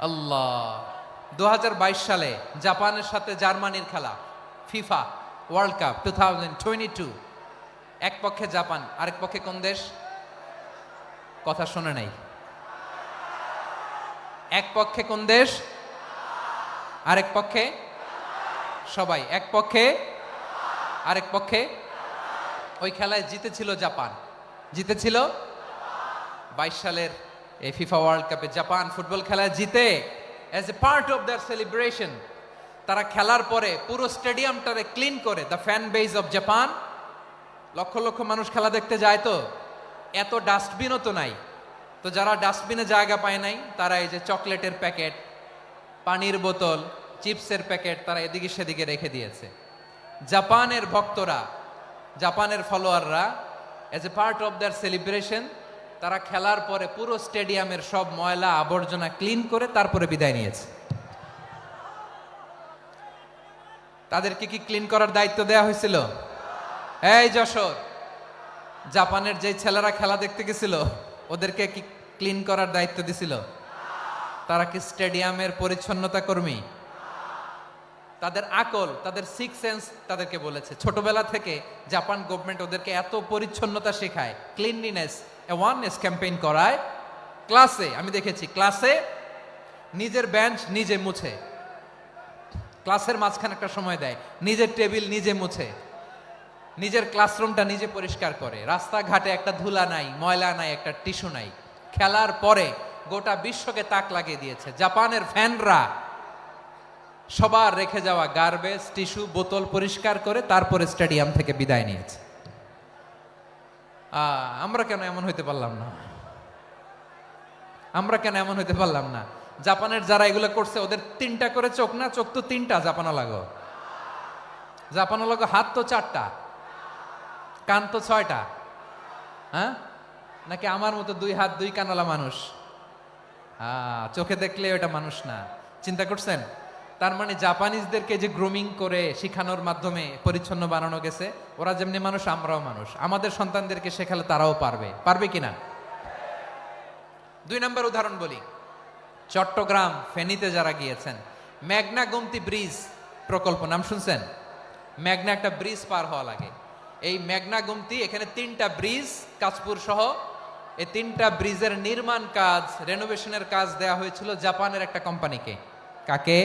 আল্লাহ, 2022 সালে জাপানের সাথে জার্মানির খেলা, ফিফা ওয়ার্ল্ড কাপ 2022। এক পক্ষে জাপান, আরেক পক্ষে কোন দেশ? কথা শুনে নাই। এক পক্ষে কোন দেশ? আরেক পক্ষে? সবাই এক পক্ষে, আরেক পক্ষে। ওই খেলায় জিতেছিল জাপান, জিতেছিল 22 সালের এই ফিফা ওয়ার্ল্ড কাপে। জাপান ফুটবল খেলায় জিতে, as a part of their celebration তারা খেলার পরে পুরো স্টেডিয়ামটারে ক্লিন করে। The fan base of Japan, লক্ষ লক্ষ মানুষ খেলা দেখতে যায়, তো এত ডাস্টবিনও তো নাই, তো যারা ডাস্টবিনে জায়গা পায় নাই তারা এই যে চকলেটের প্যাকেট, পানির বোতল, চিপসের প্যাকেট তারা এদিকে সেদিকে রেখে দিয়েছে। জাপানের ভক্তরা, জাপানের ফলোয়াররা, as a part of their celebration তারা খেলার পরে পুরো স্টেডিয়ামের সব ময়লা আবর্জনা ক্লিন করে তারপরে বিদায় নিয়েছে। তাদেরকে কি ক্লিন করার দায়িত্ব দেয়া হয়েছিল? এই যশোর, জাপানের যে ছেলেরা খেলা দেখতে গেছিল ওদেরকে কি ক্লিন করার দায়িত্ব দিছিল? তারা কি স্টেডিয়ামের পরিচ্ছন্নতা কর্মী? তাদের আকল, তাদের সিক্স সেন্স তাদেরকে বলেছে। ছোটবেলা থেকে জাপান গভর্নমেন্ট ওদেরকে এত পরিচ্ছন্নতা শেখায়, ক্লিনলিনেস অ্যাওয়ারনেস ক্যাম্পেইন করায়। ক্লাসে আমি দেখেছি, ক্লাসে নিজের বেঞ্চ নিজে মুছে, ক্লাসের মাঝখানে একটা সময় দেয়, নিজের টেবিল নিজে মুছে, নিজের ক্লাসরুমটা নিজে পরিষ্কার করে। রাস্তাঘাটে একটা ধুলা নাই, ময়লা নাই, একটা টিস্যু নাই। খেলার পরে গোটা বিশ্বকে তাক লাগিয়ে দিয়েছে। জাপানের ফ্যানরা সবার রেখে যাওয়া গার্বেজ, টিস্যু, বোতল পরিষ্কার করে তারপরে স্টেডিয়াম থেকে বিদায় নিয়েছে। আমরা কেন এমন হইতে পারলাম না? আমরা কেন এমন হইতে পারলাম না? জাপানের যারা এগুলো করছে ওদের 3টা করে চোখ না, চোখ তো 3টা জাপানালাগো। জাপানালাগো হাত তো 4টা, কান তো 6টা। হ্যাঁ, নাকি আমার মতো 2 হাত 2 কানওয়ালা মানুষ? চোখে দেখলে ওটা মানুষ না। চিন্তা করছেন? তার মানে জাপানিজদেরকে যে গ্রুমিং করে শিখানোর মাধ্যমে পরিচ্ছন্ন বানানো গেছে, ওরা যেমনি মানুষ আমরাও মানুষ। আমাদের সন্তানদেরকে শেখালে তারাও পারবে, পারবে কিনা? 2 নম্বর উদাহরণ বলি। চট্টগ্রাম ফেনীতে যারা গিয়েছেন, মেঘনা গোমতী ব্রিজ প্রকল্প নাম শুনছেন? মেঘনা একটা ব্রিজ পার হওয়া লাগে। এই মেঘনা গোমতী, এখানে 3টা ব্রিজ কাঁচপুর সহ, এই 3টা ব্রিজের নির্মাণ কাজ, রেনোভেশনের কাজ দেয়া হয়েছিল জাপানের একটা কোম্পানিকে। কাকে?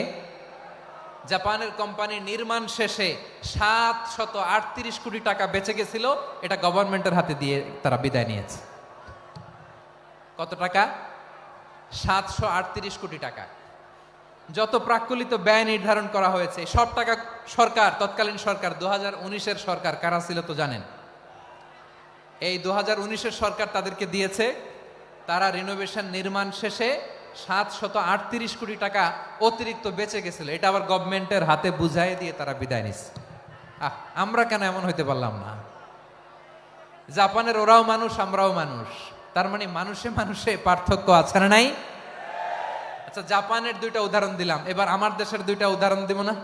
জাপানের কোম্পানি। নির্মাণ শেষে 738 কোটি টাকা বেঁচে গেছিল, এটা গভর্নমেন্টের হাতে দিয়ে তারা বিদায় নিয়েছে। কত টাকা? 738 কোটি টাকা। যত প্রাক্কলিত ব্যয় নির্ধারণ করা হয়েছে সব টাকা সরকার, তৎকালীন সরকার 2019-এর সরকার, কারা ছিল তো জানেন? এই 2019-এর সরকার তাদেরকে দিয়েছে। তারা রিনোভেশন নির্মাণ শেষে 738 কোটি টাকা অতিরিক্ত বেঁচে গেছিল, এটা আবার গভর্নমেন্টের হাতে বুঝাই দিয়ে তারা বিদায় নিচ্ছে। আমরা কেন এমন হইতে পারলাম না? জাপানের ওরাও মানুষ, আমরাও মানুষ। তার মানে মানুষে মানুষে পার্থক্য আছে না নাই? আচ্ছা, জাপানের 2টা উদাহরণ দিলাম, এবার আমার দেশের 2টা উদাহরণ দিব না?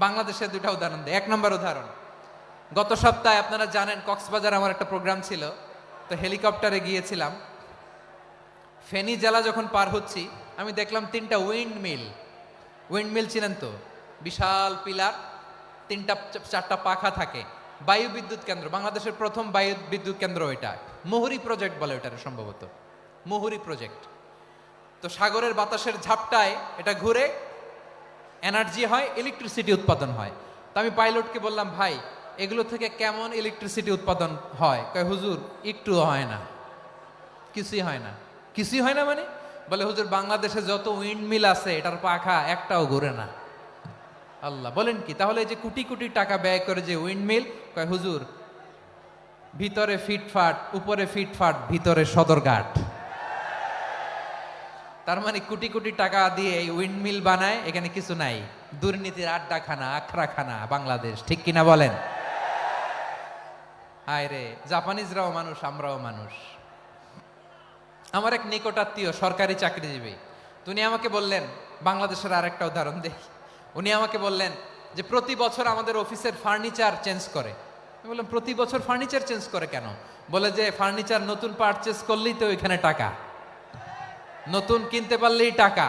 বাংলাদেশের 2টা উদাহরণ দিই। 1 নম্বর উদাহরণ, গত সপ্তাহে আপনারা জানেন কক্সবাজার আমার একটা প্রোগ্রাম ছিল, তো হেলিকপ্টারে গিয়েছিলাম। ফেনী জেলা যখন পার হচ্ছি, আমি দেখলাম 3টা উইন্ডমিল। উইন্ডমিল চিনেন তো? বিশাল পিলার, 3টা 4টা পাখা থাকে। বায়ু বিদ্যুৎ কেন্দ্র, বাংলাদেশের প্রথম বায়ু বিদ্যুৎ কেন্দ্র এটা। মুহুরী প্রজেক্ট বলে এটার, সম্ভবত মুহুরী প্রজেক্ট। তো সাগরের বাতাসের ঝাপটায় এটা ঘুরে এনার্জি হয়, ইলেকট্রিসিটি উৎপাদন হয়। তো আমি পাইলটকে বললাম, ভাই এগুলো থেকে কেমন ইলেকট্রিসিটি উৎপাদন হয়? কয়, হুজুর একটুও হয় না, কিছুই হয় না। কিছুই হয় না মানে? বলে, হুজুর বাংলাদেশে যত উইন্ডমিল আছে এটার পাখা একটাও ঘুরে না। আল্লাহ, বলেন কি? তাহলে এই যে কোটি কোটি টাকা ব্যয় করে যে উইন্ডমিল, কয় হুজুর ভিতরে ফিটফাট, উপরে ফিটফাট, ভিতরে সদরঘাট। তার মানে কোটি কোটি টাকা দিয়ে এই উইন্ডমিল বানায়, এখানে কিছু নাই। দুর্নীতির আড্ডাখানা, আখড়াখানা বাংলাদেশ, ঠিক কিনা বলেন? হায় রে, জাপানিজরাও মানুষ, আমরাও মানুষ। আমার এক নিকটাত্মীয় সরকারি চাকরিজীবী, উনি আমাকে বললেন, বাংলাদেশের আরেকটা উদাহরণ দেই। উনি আমাকে বললেন যে প্রতি বছর আমাদের অফিসের ফার্নিচার চেঞ্জ করে। আমি বললাম, প্রতি বছর ফার্নিচার চেঞ্জ করে কেন? বলে যে ফার্নিচার নতুন পারচেজ করলেই তো ওইখানে টাকা, নতুন কিনতে পারলেই টাকা,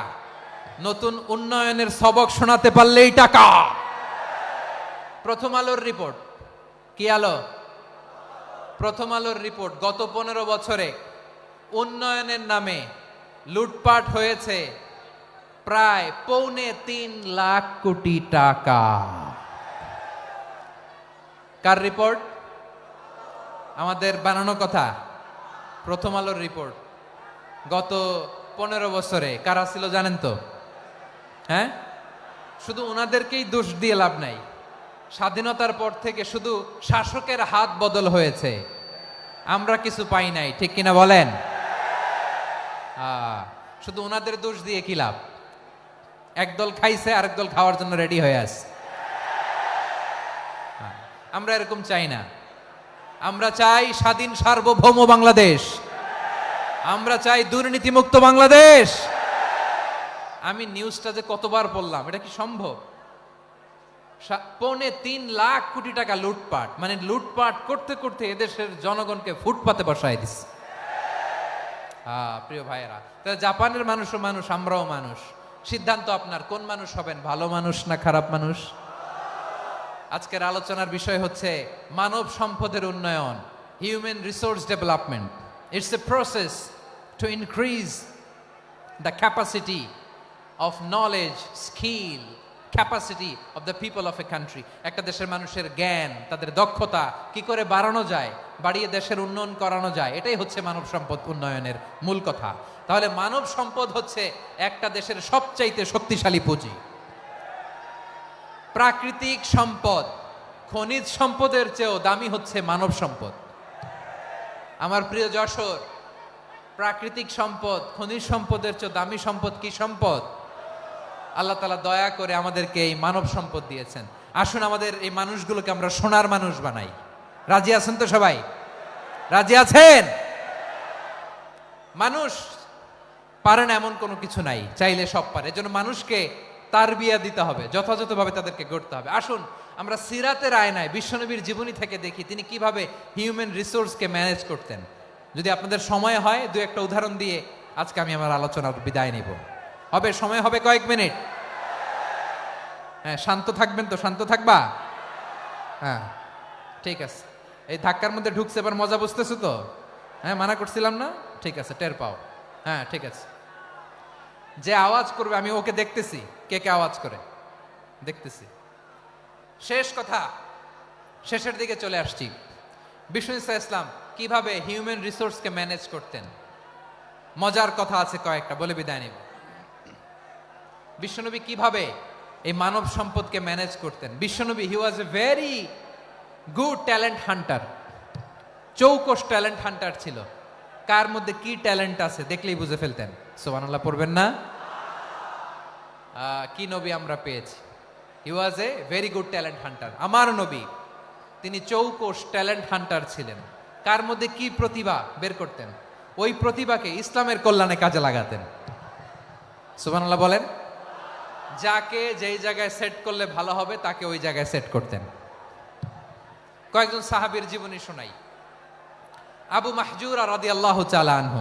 নতুন উন্নয়নের সবক শোনাতে পারলেই টাকা। প্রথম আলোর রিপোর্ট, কি আলো? প্রথম আলোর রিপোর্ট, গত 15 বছরে উন্নয়নের নামে লুটপাট হয়েছে প্রায় 3.25 লাখ কোটি টাকা। কার রিপোর্ট? আমাদের বানানো কথা? প্রথম আলোর রিপোর্ট। গত 15 বছরে কারা ছিল জানেন তো? হ্যাঁ, শুধু ওনাদেরকেই দোষ দিয়ে লাভ নাই। স্বাধীনতার পর থেকে শুধু শাসকের হাত বদল হয়েছে, আমরা কিছু পাই নাই, ঠিক কিনা বলেন? শুধু ওনাদের দোষ দিয়ে কি লাভ? একদল খাইছে, আরেক দল খাওয়ার জন্য রেডি হয়ে আছে। আমরা এরকম চাই না। আমরা চাই স্বাধীন সার্বভৌম বাংলাদেশ। আমরা চাই দুর্নীতিমুক্ত বাংলাদেশ। আমি নিউজটা যে কতবার বললাম, এটা কি সম্ভব? 3.25 লাখ কোটি টাকা লুটপাট, মানে লুটপাট করতে করতে এদেশের জনগণকে ফুটপাতে বসায় দিচ্ছে। প্রিয় ভাইয়েরা, তাহলে জাপানের মানুষও মানুষ, আমরাও মানুষ। সিদ্ধান্ত আপনার, কোন মানুষ হবেন, ভালো মানুষ না খারাপ মানুষ? আজকের আলোচনার বিষয় হচ্ছে মানব সম্পদের উন্নয়ন, human resource development. It's a process to increase the capacity of knowledge, skill, capacity of the people of a country. একটা দেশের মানুষের জ্ঞান, তাদের দক্ষতা কি করে বাড়ানো যায়, বাড়িয়ে দেশের উন্নয়ন করানো যায়, এটাই হচ্ছে মানব সম্পদ উন্নয়নের মূল কথা। তাহলে মানব সম্পদ হচ্ছে একটা দেশের সবচাইতে শক্তিশালী পুঁজি। প্রাকৃতিক সম্পদ, খনিজ সম্পদের চেয়েও দামি হচ্ছে মানব সম্পদ। আমার প্রিয় যশোর, প্রাকৃতিক সম্পদ, খনিজ সম্পদের চেয়ে দামি সম্পদ কি সম্পদ? আল্লাহ তাআলা দয়া করে আমাদেরকে এই মানব সম্পদ দিয়েছেন। আসুন আমাদের এই মানুষগুলোকে আমরা সোনার মানুষ বানাই। রাজি আছেন তো সবাই? রাজি আছেন? মানুষ পারে না এমন কোনো কিছু নাই, চাইলে সব পারে। এজন্য মানুষকে তারবিয়া দিতে হবে, যথাযথভাবে তাদেরকে গড়তে হবে। আসুন আমরা সিরাতের আয়নায় বিশ্বনবীর জীবনী থেকে দেখি তিনি কিভাবে হিউম্যান রিসোর্সকে ম্যানেজ করতেন। যদি আপনাদের সময় হয় দু একটা উদাহরণ দিয়ে আজকে আমি আমার আলোচনার বিদায় নিব। হবে সময় হবে কয়েক মিনিট? হ্যাঁ, শান্ত থাকবেন তো? শান্ত থাকবা? হ্যাঁ ঠিক আছে। এই ধাক্কার মধ্যে ঢুকছে, এবার মজা বুঝতেছো তো? হ্যাঁ, মানা করছিলাম না? ঠিক আছে, টের পাও। হ্যাঁ ঠিক আছে। যে আওয়াজ করবে আমি ওকে দেখতেছি, কে কে আওয়াজ করে দেখতেছি। শেষ কথা, শেষের দিকে চলে আসছি। বিষ্ণু ইসলাম কিভাবে হিউম্যান রিসোর্সকে ম্যানেজ করতেন, মজার কথা আছে কয়েকটা, বলে বিদায় নিব। বিশ্বনবী কিভাবে এই মানব সম্পদকে ম্যানেজ করতেন। বিশ্বনবী he was a very good talent hunter, চৌকস ট্যালেন্ট হান্টার ছিল। কার মধ্যে কি ট্যালেন্ট আছে দেখলেই বুঝে ফেলতেন। সুবহানাল্লাহ পড়বেন না? কি নবী আমরা পেয়েছি! He was a very good talent hunter. আমার নবী তিনি চৌকস ট্যালেন্ট হান্টার ছিলেন। কার মধ্যে কি প্রতিভা বের করতেন, ওই প্রতিভাকে ইসলামের কল্যাণে কাজে লাগাতেন। সুবহানাল্লাহ বলেন। যাকে যেই জায়গায় সেট করলে ভালো হবে তাকে ওই জায়গায় সেট করতেন। কয়েকজন সাহাবীর জীবনী শোনাই। আবু মাহজুরা রাদিয়াল্লাহু তাআলা আনহু,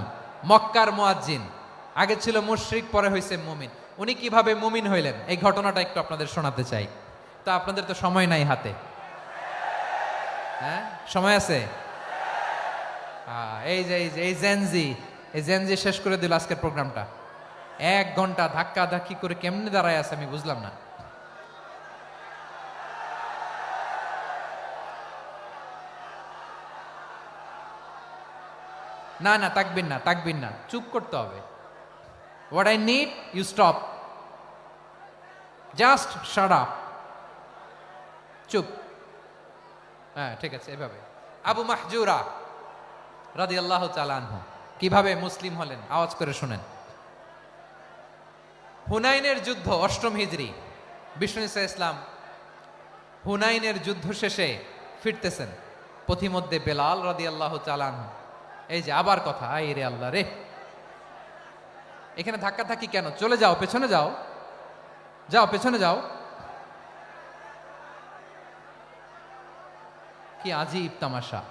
মক্কার মুয়াজ্জিন, আগে ছিল মুশরিক, পরে হয়েছে মুমিন। উনি কিভাবে মুমিন হইলেন এই ঘটনাটা একটু আপনাদের শোনাতে চাই। তা আপনাদের তো সময় নাই হাতে। হ্যাঁ সময় আছে? এই জেনজি শেষ করে দিল আজকের প্রোগ্রামটা। 1 ঘন্টা ধাক্কা ধাক্কি করে কেমনে দাঁড়ায় আছে আমি বুঝলাম না। না না, তাকবিন না, চুপ করতে হবে। What I need you stop, just shut up, চুপ। হ্যাঁ ঠিক আছে, এভাবে। আবু মাহজুরা রাদিয়াল্লাহু তাআলা আনহু কিভাবে মুসলিম হলেন আওয়াজ করে শুনেন। হুনাইনের যুদ্ধ, 8ম হিজরি। বিষ্ণু ইসলাম হুনাইনের যুদ্ধ শেষে ফিরতেছেন, পথিমধ্যে বেলাল রাদিয়াল্লাহু তাআলা আনহু, এই যে আবার কথা, আই রে আল্লাহ রে, এখানে ধাক্কা ধাক্কি কেন? চলে যাও, পেছনে যাও, পেছনে যাও। কি আজীব তামাশা!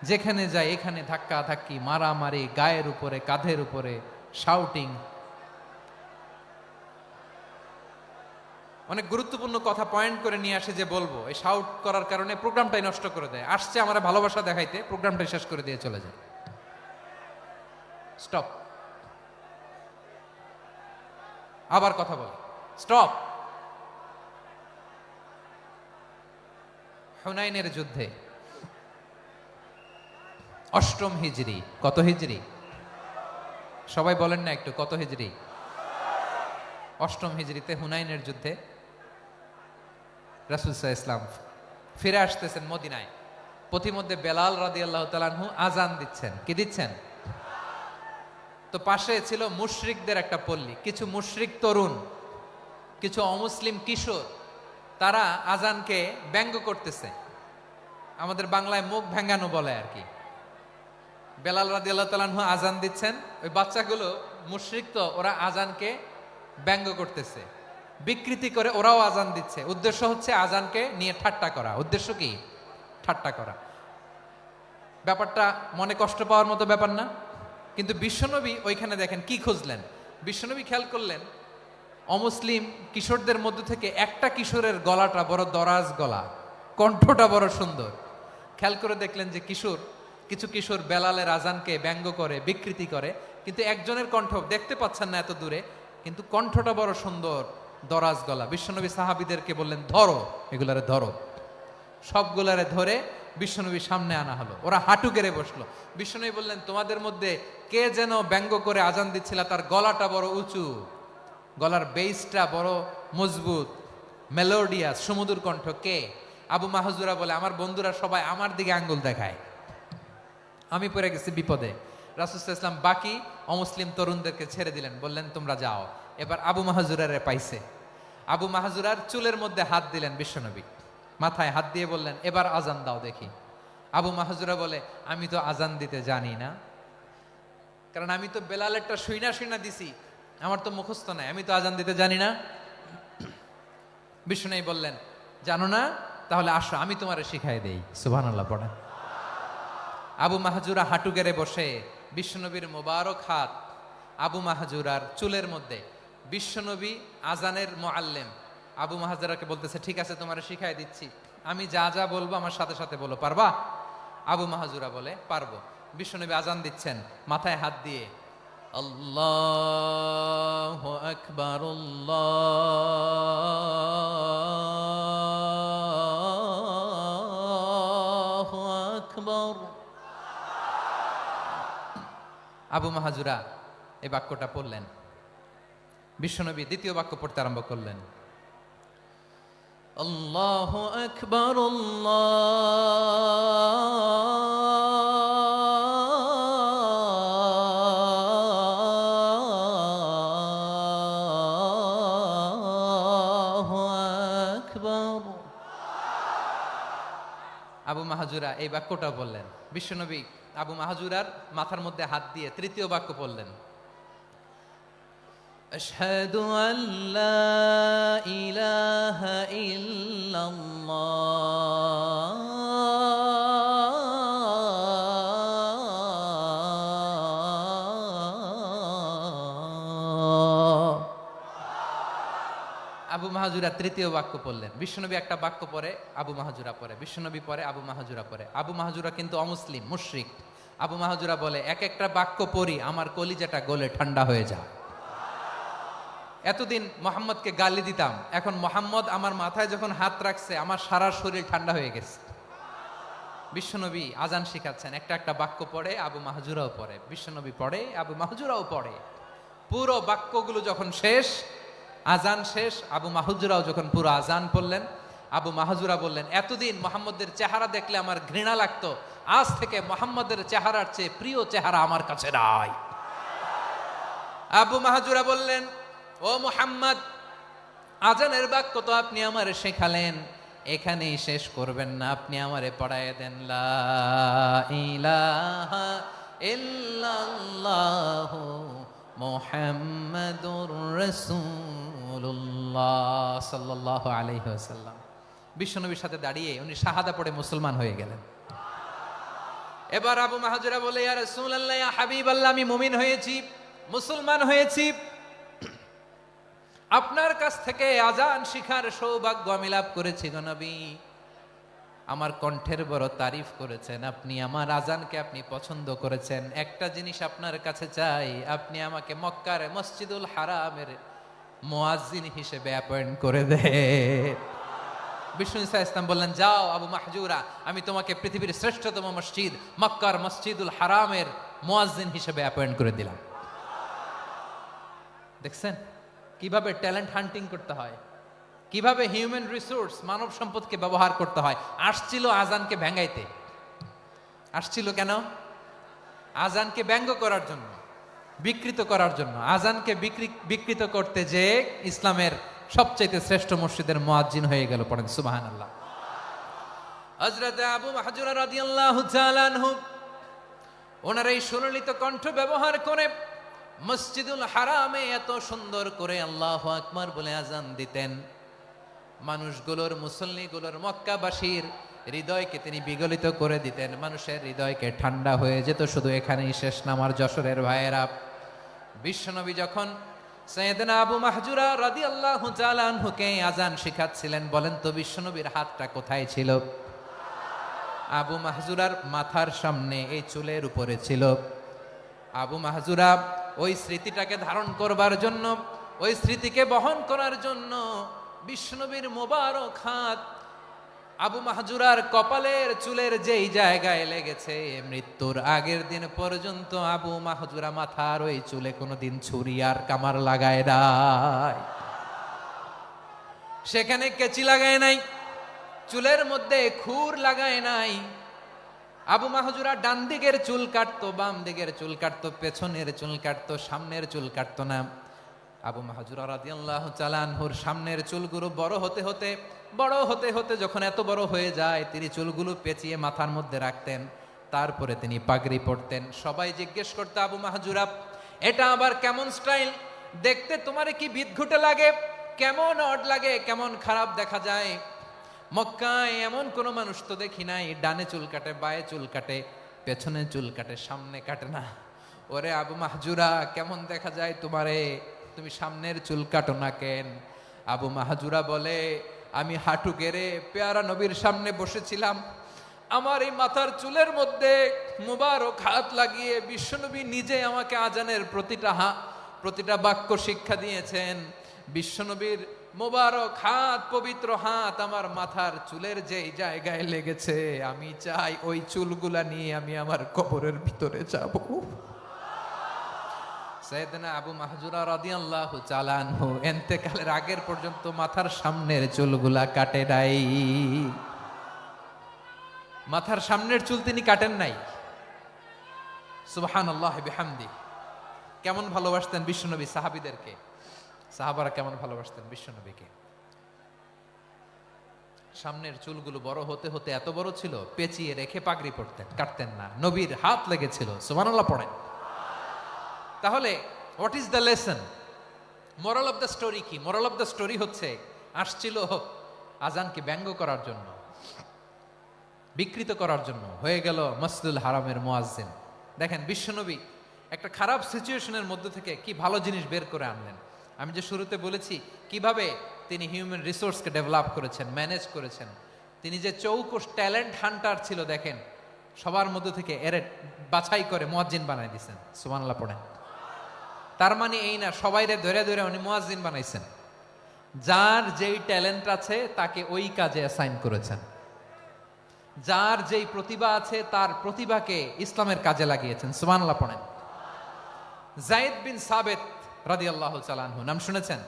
যেখানে যায় এখানে ধাক্কা ধাক্কি, মারামারি, গায়ের উপরে, কাঁধের উপরে, শাউটিং। অনেক গুরুত্বপূর্ণ কথা পয়েন্ট করে নিয়ে আসে যে বলবো, এই শাউট করার কারণে প্রোগ্রামটাই নষ্ট করে দেয়। আসছে আমার ভালোবাসা দেখাইতে, প্রোগ্রামটাই শেষ করে দিয়ে চলে যায়। স্টপ। আবার কথা বলে, স্টপ। হুনাইনের যুদ্ধে 8ম হিজরি। কত হিজরি? সবাই বলেন না একটু, কত হিজরি? 8ম হিজরিতে হুনাইনের যুদ্ধে রাসূল সাল্লাল্লাহু আলাইহি ওয়াসাল্লাম ফিরে আসতেছেন মদিনায়। পথিমধ্যে বেলাল রাদিয়াল্লাহু তাআলা আনহু আজান দিচ্ছেন। কি দিচ্ছেন? তো পাশে ছিল মুশরিকদের একটা পল্লী, কিছু মুশরিক তরুণ, কিছু অমুসলিম কিশোর, তারা আজানকে ব্যঙ্গ করতেছে। আমাদের বাংলায় মুখ ভেঙ্গানো বলে আর কি। বেলাল রাদিয়াল্লাহু তাআলা আনহু আজান দিচ্ছেন, ওই বাচ্চাগুলো মুশরিক, তো ওরা আজানকে ব্যঙ্গ করতেছে, বিকৃতি করে ওরাও আজান দিচ্ছে। উদ্দেশ্য হচ্ছে আজানকে নিয়ে ঠাট্টা করা। উদ্দেশ্য কি? ঠাট্টা করা। ব্যাপারটা মনে কষ্ট পাওয়ার মতো ব্যাপার না? কিন্তু বিশ্বনবী ওইখানে দেখেন কি খুঁজলেন। বিশ্বনবী খেয়াল করলেন অমুসলিম কিশোরদের মধ্য থেকে একটা কিশোরের গলাটা বড় দরাজ গলা, কণ্ঠটা বড় সুন্দর। খেয়াল করে দেখলেন যে কিছু কিশোর বেলালের আজানকে ব্যঙ্গ করে, বিকৃতি করে, কিন্তু একজনের কণ্ঠ দেখতে পাচ্ছেন না এত দূরে, কিন্তু কণ্ঠটা বড় সুন্দর, দরাজ গলা। বিশ্বনবী সাহাবীদেরকে বললেন, ধরো এগুলারে, ধরো। সবগুলারে ধরে বিশ্বনবী সামনে আনা হলো। ওরা হাঁটু গেড়ে বসলো। বিশ্বনবী বললেন, তোমাদের মধ্যে কে যেন ব্যঙ্গ করে আজান দিচ্ছিল, তার গলাটা বড় উঁচু, গলার বেসটা বড় মজবুত, মেলোডিয়াস, সুমধুর কণ্ঠ। কে? আবু মাহজুরা বলে, আমার বন্ধুরা সবাই আমার দিকে আঙ্গুল দেখায়, আমি পড়ে গেছি বিপদে। রাসূল সাল্লাল্লাহু আলাইহি ওয়াসাল্লাম বাকি অমুসলিম তরুণদেরকে ছেড়ে দিলেন, বললেন তোমরা যাও। এবার আবু মাহজুরারে পাইছে। আবু মাহজুরার চুলের মধ্যে হাত দিলেন বিশ্বনবী, মাথায় হাত দিয়ে বললেন এবার আজান দাও দেখি। আবু মাহজুরা বলে আমি তো আজান দিতে জানি না, কারণ আমি তো বেলালেরটা শুইনা শুইনা দিছি, আমার তো মুখস্থ নাই, আমি তো আজান দিতে জানি না। বিষ্ণু বললেন জানো না, তাহলে আসো আমি তোমারে শিখাই দেই। সুবহানাল্লাহ পড়েন। আবু মাহজুরা হাঁটু গেড়ে বসে বিশ্বনবীর মোবারক হাত আবু মাহজুরার চুলের মধ্যে। বিশ্বনবী আজানের মুআল্লিম আবু মাহজুরাকে বলতেছে ঠিক আছে তোমারে শিখাই দিচ্ছি, আমি যা যা বলবো আমার সাথে সাথে বলো, পারবা? আবু মাহজুরা বলে পারবো। বিশ্বনবী আজান দিচ্ছেন মাথায় হাত দিয়ে, আল্লাহু আকবার আল্লাহু আকবার। আবু মাহজুরা এই বাক্যটা পড়লেন। বিশ্বনবী দ্বিতীয় বাক্য পড়তে আরম্ভ করলেন, আল্লাহু আকবার আল্লাহু আকবার। আবু মাহজুরা এই বাক্যটা বললেন। বিশ্বনবী আবু মাহজুরার মাথার মধ্যে হাত দিয়ে তৃতীয় বাক্য পড়লেন, আশহাদু আল্লা ইলাহা ইল্লাল্লাহ। আবু মাহজুরা তৃতীয় বাক্য পড়লেন। বিশ্বনবী একটা বাক্য পরে আবু মাহজুরা পরে, বিশ্বনবী পরে আবু মাহজুরা পরে। আবু মাহজুরা কিন্তু অমুসলিম মুশরিক। আবু মাহজুরা বলে এক একটা বাক্য পড়ি আমার কলিজাটা গলে ঠান্ডা হয়ে যায়। এতদিন মোহাম্মদকে গালি দিতাম, এখন মোহাম্মদ আমার মাথায় যখন হাত রাখছে আমার সারা শরীর ঠান্ডা হয়ে গেছে। বিশ্বনবী আজান শিখাচ্ছেন, একটা একটা বাক্য পড়ে আবু মাহজুরাও পড়ে, বিশ্বনবী পড়ে আবু মাহজুরাও পড়ে। পুরো বাক্যগুলো যখন শেষ, আজান শেষ, আবু মাহজুরাও যখন পুরো আজান পড়লেন, আবু মাহজুরা বললেন এতদিন মোহাম্মদের চেহারা দেখলে আমার ঘৃণা লাগতো, আজ থেকে মোহাম্মদের চেহারার চেয়ে প্রিয় চেহারা আমার কাছে নাই। আবু মাহজুরা বললেন ও মুহাম্মদ, আজানের বাক্য তো আপনি আমারে শেখালেন, এখানেই শেষ করবেন না, আপনি আমারে পড়ায় দেন লা ইলাহা ইল্লাল্লাহু মুহাম্মাদুর রাসূলুল্লাহ সাল্লাল্লাহু আলাইহি ওয়াসাল্লাম। বিশ্বনবীর সাথে দাঁড়িয়ে উনি শাহাদা পড়ে মুসলমান হয়ে গেলেন। এবার আবু মাহজুরা বলে ইয়া রাসূলুল্লাহ ইয়া হাবিবাল্লাহ, আমি মুমিন হয়েছি, মুসলমান হয়েছি, আপনার কাছ থেকে আজান শিখার সৌভাগ্য আমি লাভ করেছি গো নবী। আমার কণ্ঠের বড় তারিফ করেছেন আপনি, আমার আজানকে আপনি পছন্দ করেছেন। একটা জিনিস আপনার কাছে চাই, আপনি আমাকে মক্কার মসজিদুল হারামের মুয়াজ্জিন হিসেবে অ্যাপয়েন্ট করে দেন। বিষ্ণু ইসা ইসলাম বললেন যাও আবু মাহজুরা, আমি তোমাকে পৃথিবীর শ্রেষ্ঠতম মসজিদ মক্কার মসজিদুল হারামের মুয়াজ্জিন হিসেবে অ্যাপয়েন্ট করে দিলাম। দেখছেন কিভাবে ট্যালেন্ট হান্টিং করতে হয়, কিভাবে হিউম্যান রিসোর্স মানব সম্পদকে ব্যবহার করতে হয়। আসছিল আজানকে ভেঙাইতে, আসছিল কেন? আজানকে ব্যঙ্গ করার জন্য, বিকৃত করার জন্য। আজানকে বিকৃত করতে যে ইসলামের সবচেয়ে শ্রেষ্ঠ মসজিদের মুয়াজ্জিন হয়ে গেল। পড়েন সুবহানাল্লাহ। হযরত আবু মাহজুরা রাদিয়াল্লাহু তাআলা আনহু ওনার এই সুললিত কণ্ঠ ব্যবহার করে মসজিদুল হারামে এত সুন্দর করে আল্লাহু আকবার বলে আজান দিতেন, মানুষগুলোর, মুসল্লিগুলোর, মক্কাবাসীর হৃদয়কে তিনি বিগলিত করে দিতেন, মানুষের হৃদয়কে ঠান্ডা হয়ে যেত। শুধু এখানেই শেষ না আমার যশোরের ভাইয়েরা। বিশ্বনবী যখন সাইয়েদনা আবু মাহজুরা রাদিয়াল্লাহু তাআলা আনহুকে আজান শিখাচ্ছিলেন, বলেন তো বিশ্বনবীর হাতটা কোথায় ছিল? আবু মাহজুরার মাথার সামনে, এই চুলের উপরে ছিল। আবু মাহজুরা ওই স্মৃতিটাকে ধারণ করবার জন্য, ওই স্মৃতিকে বহন করার জন্য বিশ্বনবীর মোবারক হাত আবু মাহজুরার কপালের চুলের যেই জায়গায় লেগেছে, মৃত্যুর আগের দিন পর্যন্ত আবু মাহজুরা মাথার ওই চুলে কোনোদিন ছুরি আর কামার লাগায় নাই, সেখানে কেচি লাগায় নাই, চুলের মধ্যে খুর লাগায় নাই। আবু মাহজুরা ডান দিকের চুল কাটতো, বাম দিকের চুল কাটতো, পেছনের চুল কাটতো, সামনের চুল কাটতো না। আবু মাহজুরা রাদিয়াল্লাহু তাআলা আনহুর সামনের চুলগুলো বড় হতে হতে যখন এত বড় হয়ে যায়, তিনি চুলগুলো পেঁচিয়ে মাথার মধ্যে রাখতেন। তারপরে তিনি পাগড়ি পরতেন। সবাই জিজ্ঞেস করতো, আবু মাহজুরা এটা আবার কেমন স্টাইল? দেখতে তোমারে কি বিদঘুটে লাগে? কেমন অড লাগে, কেমন খারাপ দেখা যায়। মক্কায় এমন কোন মানুষ তো দেখি নাই ডানে চুল কাটে, বায়ে চুল কাটে, পেছনে চুল কাটে, সামনে কাটে না। ওরে আবু মাহজুরা, কেমন দেখা যায় তোমারে? তুমি সামনের চুল কাটো না কেন? আবু মাহজুরা বলে, আমি হাঁটু গেড়ে পেয়ারা নবীর সামনে বসেছিলাম। আমার এই মাথার চুলের মধ্যে মুবারক হাত লাগিয়ে বিশ্বনবী নিজে আমাকে আজানের প্রতিটা বাক্য শিক্ষা দিয়েছেন। বিশ্বনবীর মোবারক হাত, পবিত্র হাত আমার মাথার চুলের যেই জায়গায় লেগেছে, আমি চাই ওই চুলগুলা নিয়ে আমি আমার কবরের ভিতরে যাব। সাইয়েদনা আবু মাহজুরা রাদিয়াল্লাহু তাআলা আনহু ইন্তেকালের আগের পর্যন্ত মাথার সামনের চুলগুলা কাটে নাই। মাথার সামনের চুল তিনি কাটেন নাই। সুবহানাল্লাহ বিহামদি। কেমন ভালোবাসতেন বিশ্বনবী সাহাবীদেরকে, সাহাবারা কেমন ভালোবাসতেন বিশ্বনবীকে। সামনের চুলগুলো বড় হতে হতে এত বড় ছিল, পেঁচিয়ে রেখে পাগড়ি পরতেন, কাটতেন না। নবীর হাত লেগেছিল। সুবহানাল্লাহ পড়েন। তাহলে what is the lesson? Moral of the story কি? মোরাল অফ দ্য স্টোরি হচ্ছে, আসছিল আজানকে ব্যঙ্গ করার জন্য, বিকৃত করার জন্য, হয়ে গেল মসজিদুল হারামের মুয়াজ্জিন। দেখেন বিশ্বনবী একটা খারাপ সিচুয়েশনের মধ্যে থেকে কি ভালো জিনিস বের করে আনলেন। আমি যে শুরুতে বলেছি কিভাবে তিনি হিউম্যান রিসোর্সকে ডেভেলপ করেছেন, ম্যানেজ করেছেন। তিনি যে চৌকস ট্যালেন্ট হান্টার ছিল, দেখেন সবার মধ্যে থেকে এর বাছাই করে মুয়াজ্জিন বানাই দিয়েছেন। সুবহানাল্লাহ পড়েন। তার মানে এই না সবাইরে ধরে ধরে উনি মুয়াজ্জিন বানাইছেন। যার যেই ট্যালেন্ট আছে তাকে ওই কাজে অ্যাসাইন করেছেন। যার যেই প্রতিভা আছে তার প্রতিভাকে ইসলামের কাজে লাগিয়েছেন। সুবহানাল্লাহ পড়েন। যায়েদ বিন সাবিত রাদিয়াল্লাহু তাআলা আনহু নাম শুনেছেন?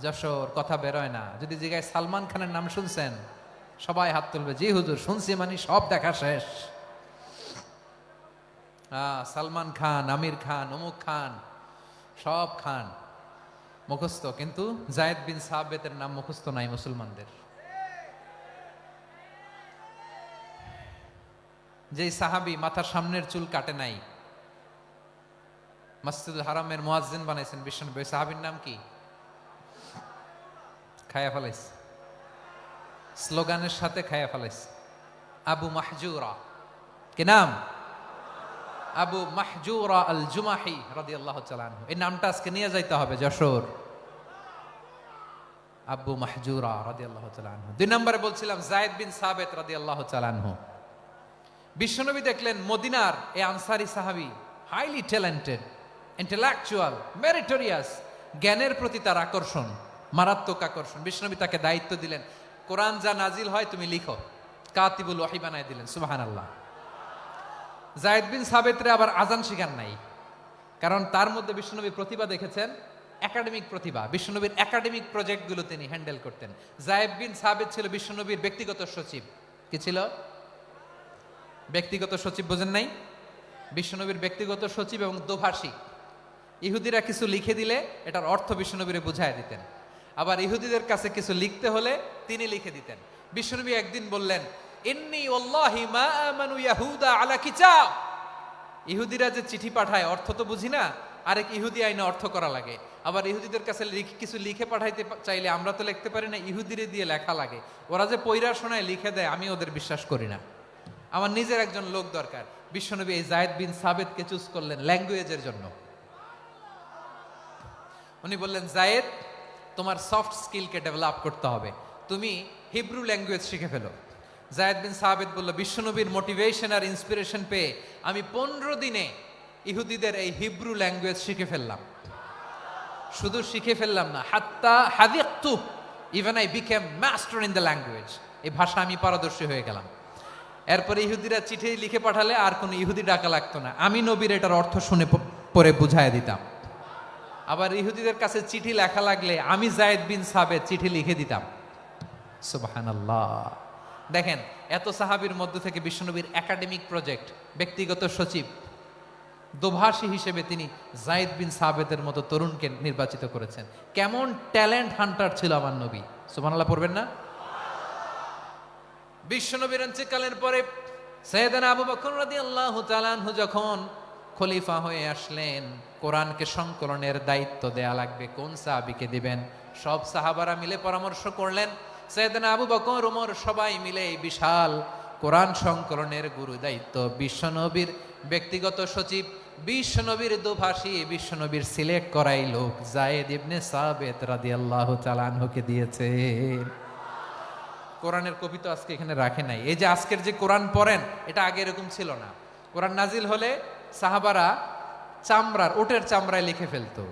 যশোর কথা বেরোয় না। যদি জিজ্ঞাসা সালমান খানের নাম শুনছেন, সবাই হাত তুলবে, জি হুজুর শুনছি, মানে সব দেখা শেষ। সালমান খান, আমির খান, অমুক খান, সব খান মুখস্থ, কিন্তু যায়েদ বিন সাবিতের নাম মুখস্থ নাই মুসলমানদের। যেই সাহাবী মাথার সামনের চুল কাটে নাই, মসজিদুল হারামের মুয়াজ্জিন বানাইছেন বিশ্বনবী, সাহাবীর নাম কি? খায়া ফেলাইছে, স্লোগানের সাথে খায়া ফেলাইছে। আবু মাহজুরা। কি নাম? আবু মাহজুরা আল জুমাহি রাদিয়াল্লাহু তাআলা আনহু। এই নামটা আজকে নিয়ে যাইতে হবে যশোর। আবু মাহজুরা রাদিয়াল্লাহু তাআলা আনহু। 2 নম্বরে বলছিলাম যায়েদ বিন সাবিত রাদিয়াল্লাহু তাআলা আনহু। বিশ্বনবী দেখলেন মদিনার এই আনসারী সাহাবী হাইলি ট্যালেন্টেড, ইন্টেলেকচুয়াল, মেরিটোরিয়াস, জ্ঞানের প্রতি তার আকর্ষণ, মারাত্মক আকর্ষণ। বিশ্বনবী তাকে দায়িত্ব দিলেন, কোরআন যা নাজিল হয় তুমি লিখো, কাতিবুল ওয়াহি বানায় দিলেন। সুবহানাল্লাহ। যায়েদ বিন সাবিতরে আবার আজান শিখান নাই, কারণ তার মধ্যে বিশ্বনবী প্রতিভা দেখেছেন, একাডেমিক প্রতিভা। বিশ্বনবীর একাডেমিক প্রজেক্টগুলো তিনি হ্যান্ডেল করতেন। যায়েদ বিন সাবিত ছিল বিশ্বনবীর ব্যক্তিগত সচিব। কি ছিল? ব্যক্তিগত সচিব। বোঝেন নাই? বিশ্বনবীর ব্যক্তিগত সচিব এবং দোভাষী। ইহুদিরা কিছু লিখে দিলে এটার অর্থ বিশ্বনবীরে বুঝায় দিতেন। আবার ইহুদিদের কাছে কিছু লিখতে হলে তিনি লিখে দিতেন। বিশ্বনবী একদিন বললেন, ইন্নী ওয়াল্লাহি মা আমানু ইয়াহুদা আলা কিতাব। ইহুদিরা যে চিঠি পাঠায় অর্থ তো বুঝি না, আরেক ইহুদি আইনে অর্থ করা লাগে। আবার ইহুদিদের কাছে কিছু লিখে পাঠাইতে চাইলে আমরা তো লিখতে পারি না, ইহুদিরে দিয়ে লেখা লাগে। ওরা যে পয়রা শোনায় লিখে দেয়, আমি ওদের বিশ্বাস করি না। আমার নিজের একজন লোক দরকার। বিশ্বনবী এই যায়েদ বিন সাবিতকে চুজ করলেন ল্যাঙ্গুয়েজের জন্য। উনি বললেন, যায়েদ তোমার সফট স্কিলকে ডেভেলপ করতে হবে, তুমি হিব্রু ল্যাঙ্গুয়েজ শিখে ফেলো। যায়েদ বিন সাবিত বলল, বিশ্বনবীর মোটিভেশন আর ইন্সপিরেশন পেয়ে আমি 15 দিনে ইহুদিদের এই হিব্রু ল্যাঙ্গুয়েজ শিখে ফেললাম। শুধু শিখে ফেললাম না, হাত্তা হাদিকতু, even I became master in the language. এই ভাষা আমি পারদর্শী হয়ে গেলাম। এরপরে ইহুদিরা চিঠি লিখে পাঠালে আর কোনো ইহুদি ডাকা লাগতো না, আমি নবীর এটার অর্থ শুনে পরে বুঝায় দিতাম। আবার ইহুদিদের কাছে চিঠি লেখা লাগলে আমি যায়েদ বিন সাবিত চিঠি লিখে দিতাম। সুবহানাল্লাহ। দেখেন, এত সাহাবীর মধ্য থেকে বিশ্বনবীর একাডেমিক প্রজেক্ট, ব্যক্তিগত সচিব, দোভাষী হিসেবে তিনি জায়েদ বিন সাবেতের মতো তরুণকে নির্বাচিত করেছেন। কেমন ট্যালেন্ট হান্টার ছিল আমার নবী, সুবহানাল্লাহ পড়বেন না? বিশ্বনবীর ইন্তেকালের পরে সাইয়েদনা আবু বকর রাদিয়াল্লাহু তাআলা আনহু যখন খলিফা হয়ে আসলেন, কোরআনকে সংকলনের দায়িত্ব দেয়া লাগবে, কোন সাহাবীকে দিবেন? সব সাহাবারা মিলে পরামর্শ করলেন। সাইয়েদনা আবু বকর, ওমর সবাই মিলে এই বিশাল কোরআন সংকলনের গুরু দায়িত্ব বিশ্বনবীর ব্যক্তিগত সচিব, বিশ্বনবীর দোভাষী, বিশ্বনবীর সিলেক্ট করাই লোক যায়েদ ইবনে সাবেত রাদিয়াল্লাহু তাআলা আনহুকে দিয়েছে। কোরআনের কপি তো আজকে এখানে রাখে নাই। এই যে আজকের যে কোরআন পড়েন, এটা আগে এরকম ছিল না। কোরআন নাজিল হলে সাহাবারা চামড়ার, ওটের চামড়ায় লিখে ফেলতো।